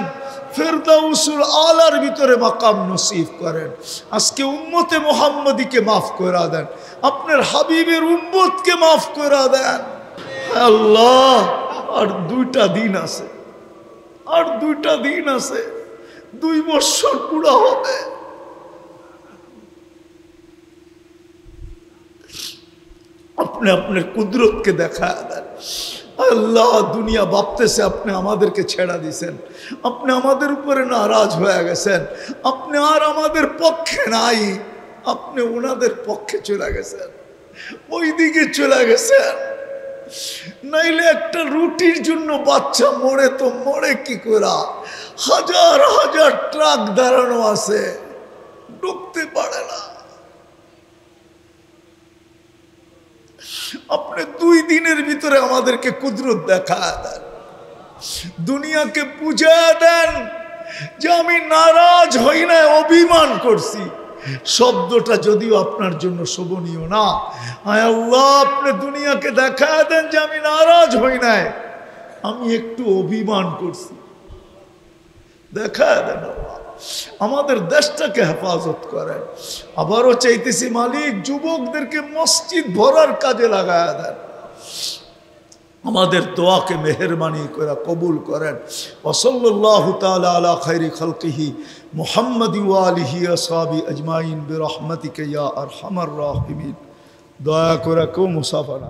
ফেরদাউসুল আলার ভিতরে মাকাম নসিব করেন। আজকে উম্মতে মুহাম্মদীকে মাফ করে দেন, আপনার হাবিবের উম্মতকে মাফ করে দেন। আল্লাহ, আর 2টা দিন আছে, আর 2টা দিন আছে, 2 বছর পুরা হবে। আপনি আপনার কুদরতকে দেখা দেন। আল্লাহ, দুনিয়া ভাবতেছে আপনি আমাদেরকে ছেড়া দিছেন, আপনি আমাদের উপরে নারাজ হয়ে গেছেন, আপনি আর আমাদের পক্ষে নাই, আপনি ওনাদের পক্ষে চলে গেছেন, ওই দিকে চলে গেছেন। নাইলে একটা রুটির জন্য বাচ্চা মরে তো মরে কি করে, হাজার হাজার ট্রাক দাঁড়ানো আছে, ঢুকতে পারে না। আপনি 2 দিনের ভিতরে আমাদেরকে কুদরত দেখা দেন, দুনিয়াকে বুঝা দেন যে আমি নারাজ হই না, অভিমান করছি। শব্দটা যদিও আপনার জন্য শোভনীয় না, আয় আল্লাহ, আপনি দুনিয়াকে দেখা দেন যে আমি নারাজ হই নাই, আমি একটু অভিমান করছি, দেখা দেন। আমাদের দেশটাকে হেফাজত করেন। আবারও চাইতেছি মালিক, যুবকদেরকে মসজিদ ভরার কাজে লাগায়া দেন, আমাদের দোয়াকে মেহেরবানি করে কবুল করেন। ওয়াসাল্লাল্লাহু তাআলা আলা খায়রি খালকিহি মুহাম্মাদি ওয়া আলিহি আসহাবি আজমাইন বিরহমাতিকা ইয়া আরহামার রাহিমিন। দয়া করে কেউ মুসাফা না।